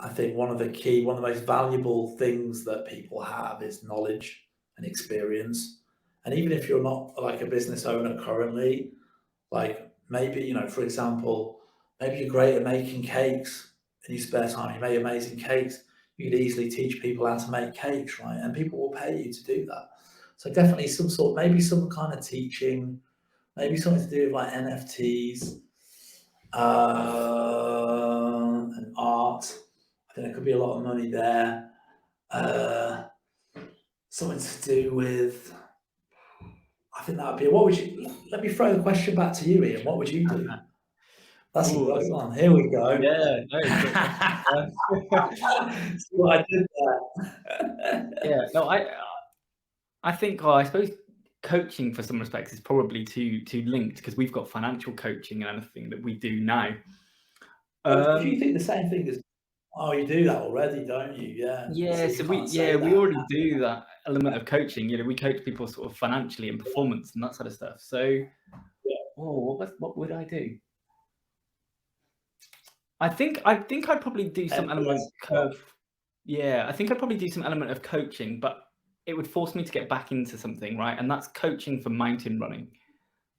I think one of the most valuable things that people have is knowledge and experience. And even if you're not like a business owner currently, like maybe, for example, maybe you're great at making cakes in your spare time, you make amazing cakes. You could easily teach people how to make cakes, right? And people will pay you to do that. So definitely maybe some kind of teaching, maybe something to do with like NFTs and art. I think there could be a lot of money there. Something to do with, I think that would be, let me throw the question back to you, Ian. What would you do? That's a great one. Here we go. Yeah. See what I did there. I think, I suppose coaching for some respects is probably too linked because we've got financial coaching and anything that we do now. If you think the same thing as, you do that already, don't you? Yeah. Yeah, so we already do that element of coaching. We coach people sort of financially and performance and that sort of stuff. So, what would I do? I think I'd probably do some element of I think I'd probably do some element of coaching, but it would force me to get back into something, right? And that's coaching for mountain running.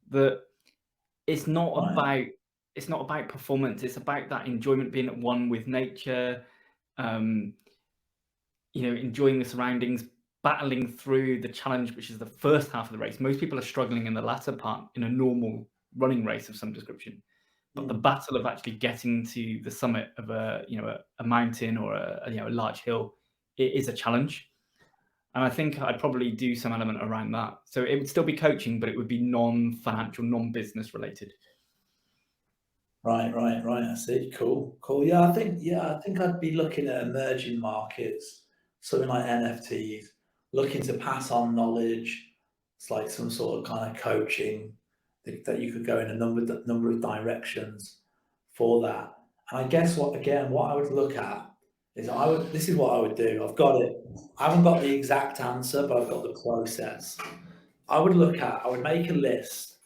That it's not Right. about performance. It's about that enjoyment, being at one with nature, um, enjoying the surroundings, battling through the challenge, which is the first half of the race. Most people are struggling in the latter part in a normal running race of some description. But the battle of actually getting to the summit of a mountain or a large hill, it is a challenge. And I think I'd probably do some element around that. So it would still be coaching, but it would be non-financial, non-business related. Right. I see. Cool. Yeah, I think I'd be looking at emerging markets, something like NFTs, looking to pass on knowledge. It's like some sort of kind of coaching that you could go in a number of directions for that. And I guess what I would look at is this is what I would do. I've got it. I haven't got the exact answer, but I've got the process. I would make a list.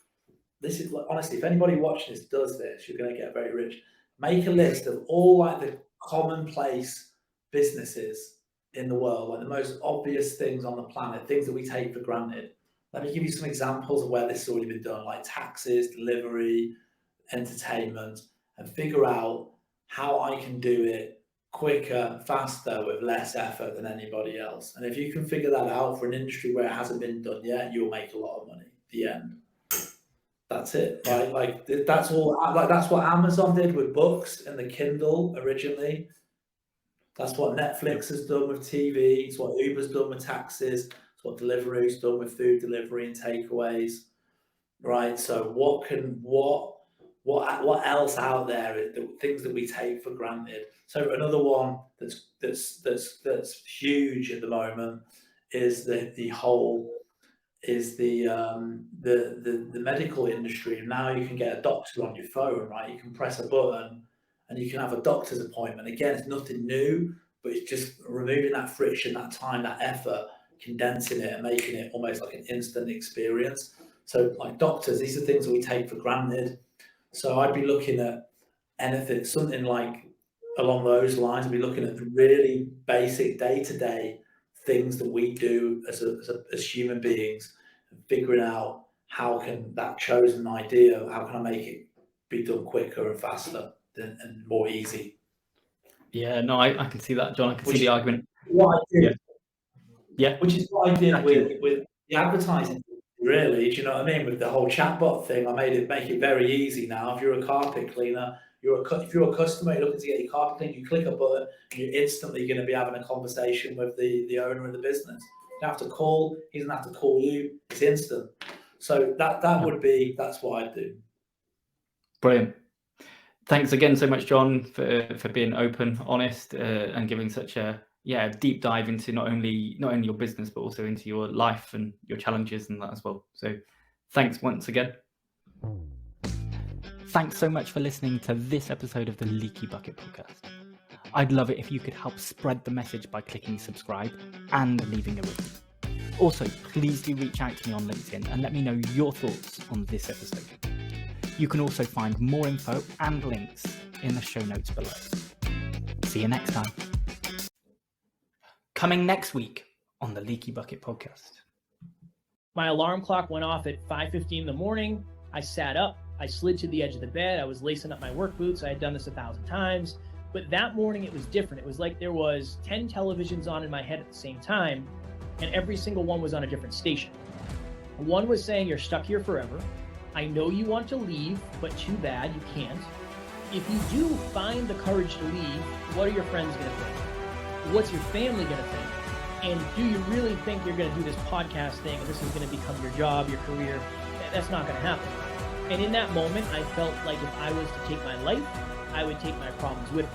This is honestly, if anybody watching this does this, you're going to get very rich. Make a list of all like the commonplace businesses in the world, like the most obvious things on the planet, things that we take for granted. Let me give you some examples of where this has already been done, like taxis, delivery, entertainment, and figure out how I can do it quicker, faster, with less effort than anybody else. And if you can figure that out for an industry where it hasn't been done yet, you'll make a lot of money. The end. That's it, right? Like that's all. Like that's what Amazon did with books and the Kindle originally. That's what Netflix has done with TV. It's what Uber's done with taxis. It's what Deliveroo's done with food delivery and takeaways, right? So what else out there? Things that we take for granted. So another one that's huge at the moment is the medical industry. Now you can get a doctor on your phone, right? You can press a button and you can have a doctor's appointment. Again, it's nothing new, but it's just removing that friction, that time, that effort, condensing it and making it almost like an instant experience. So like doctors, these are things that we take for granted. So I'd be looking at anything, something like along those lines. I'd be looking at the really basic day-to-day things that we do as human beings, and figuring out how can that chosen idea, how can I make it be done quicker and faster and more easy. Yeah, no, I can see that, John. I can see the argument. What I did, yeah, which is what I did with the advertising. Really, do you know what I mean? With the whole chatbot thing, I make it very easy now. If you're a carpet cleaner, if you're a customer, you're looking to get your carpet cleaned, you click a button, and you're instantly going to be having a conversation with the owner of the business. You don't have to call. He doesn't have to call you. It's instant. So that's what I do. Brilliant. Thanks again so much, John, for being open, honest, and giving such a deep dive into not only your business, but also into your life and your challenges and that as well. So thanks once again. Thanks so much for listening to this episode of the Leaky Bucket podcast. I'd love it if you could help spread the message by clicking subscribe and leaving a review. Also, please do reach out to me on LinkedIn and let me know your thoughts on this episode. You can also find more info and links in the show notes below. See you next time. Coming next week on the Leaky Bucket podcast. My alarm clock went off at 5:15 in the morning. I sat up. I slid to the edge of the bed. I was lacing up my work boots. I had done this 1,000 times. But that morning it was different. It was like there was 10 televisions on in my head at the same time, and every single one was on a different station. One was saying, "You're stuck here forever. I know you want to leave, but too bad, you can't. If you do find the courage to leave, what are your friends going to think? What's your family going to think? And do you really think you're going to do this podcast thing and this is going to become your job, your career?" That's not going to happen. And in that moment, I felt like if I was to take my life, I would take my problems with me.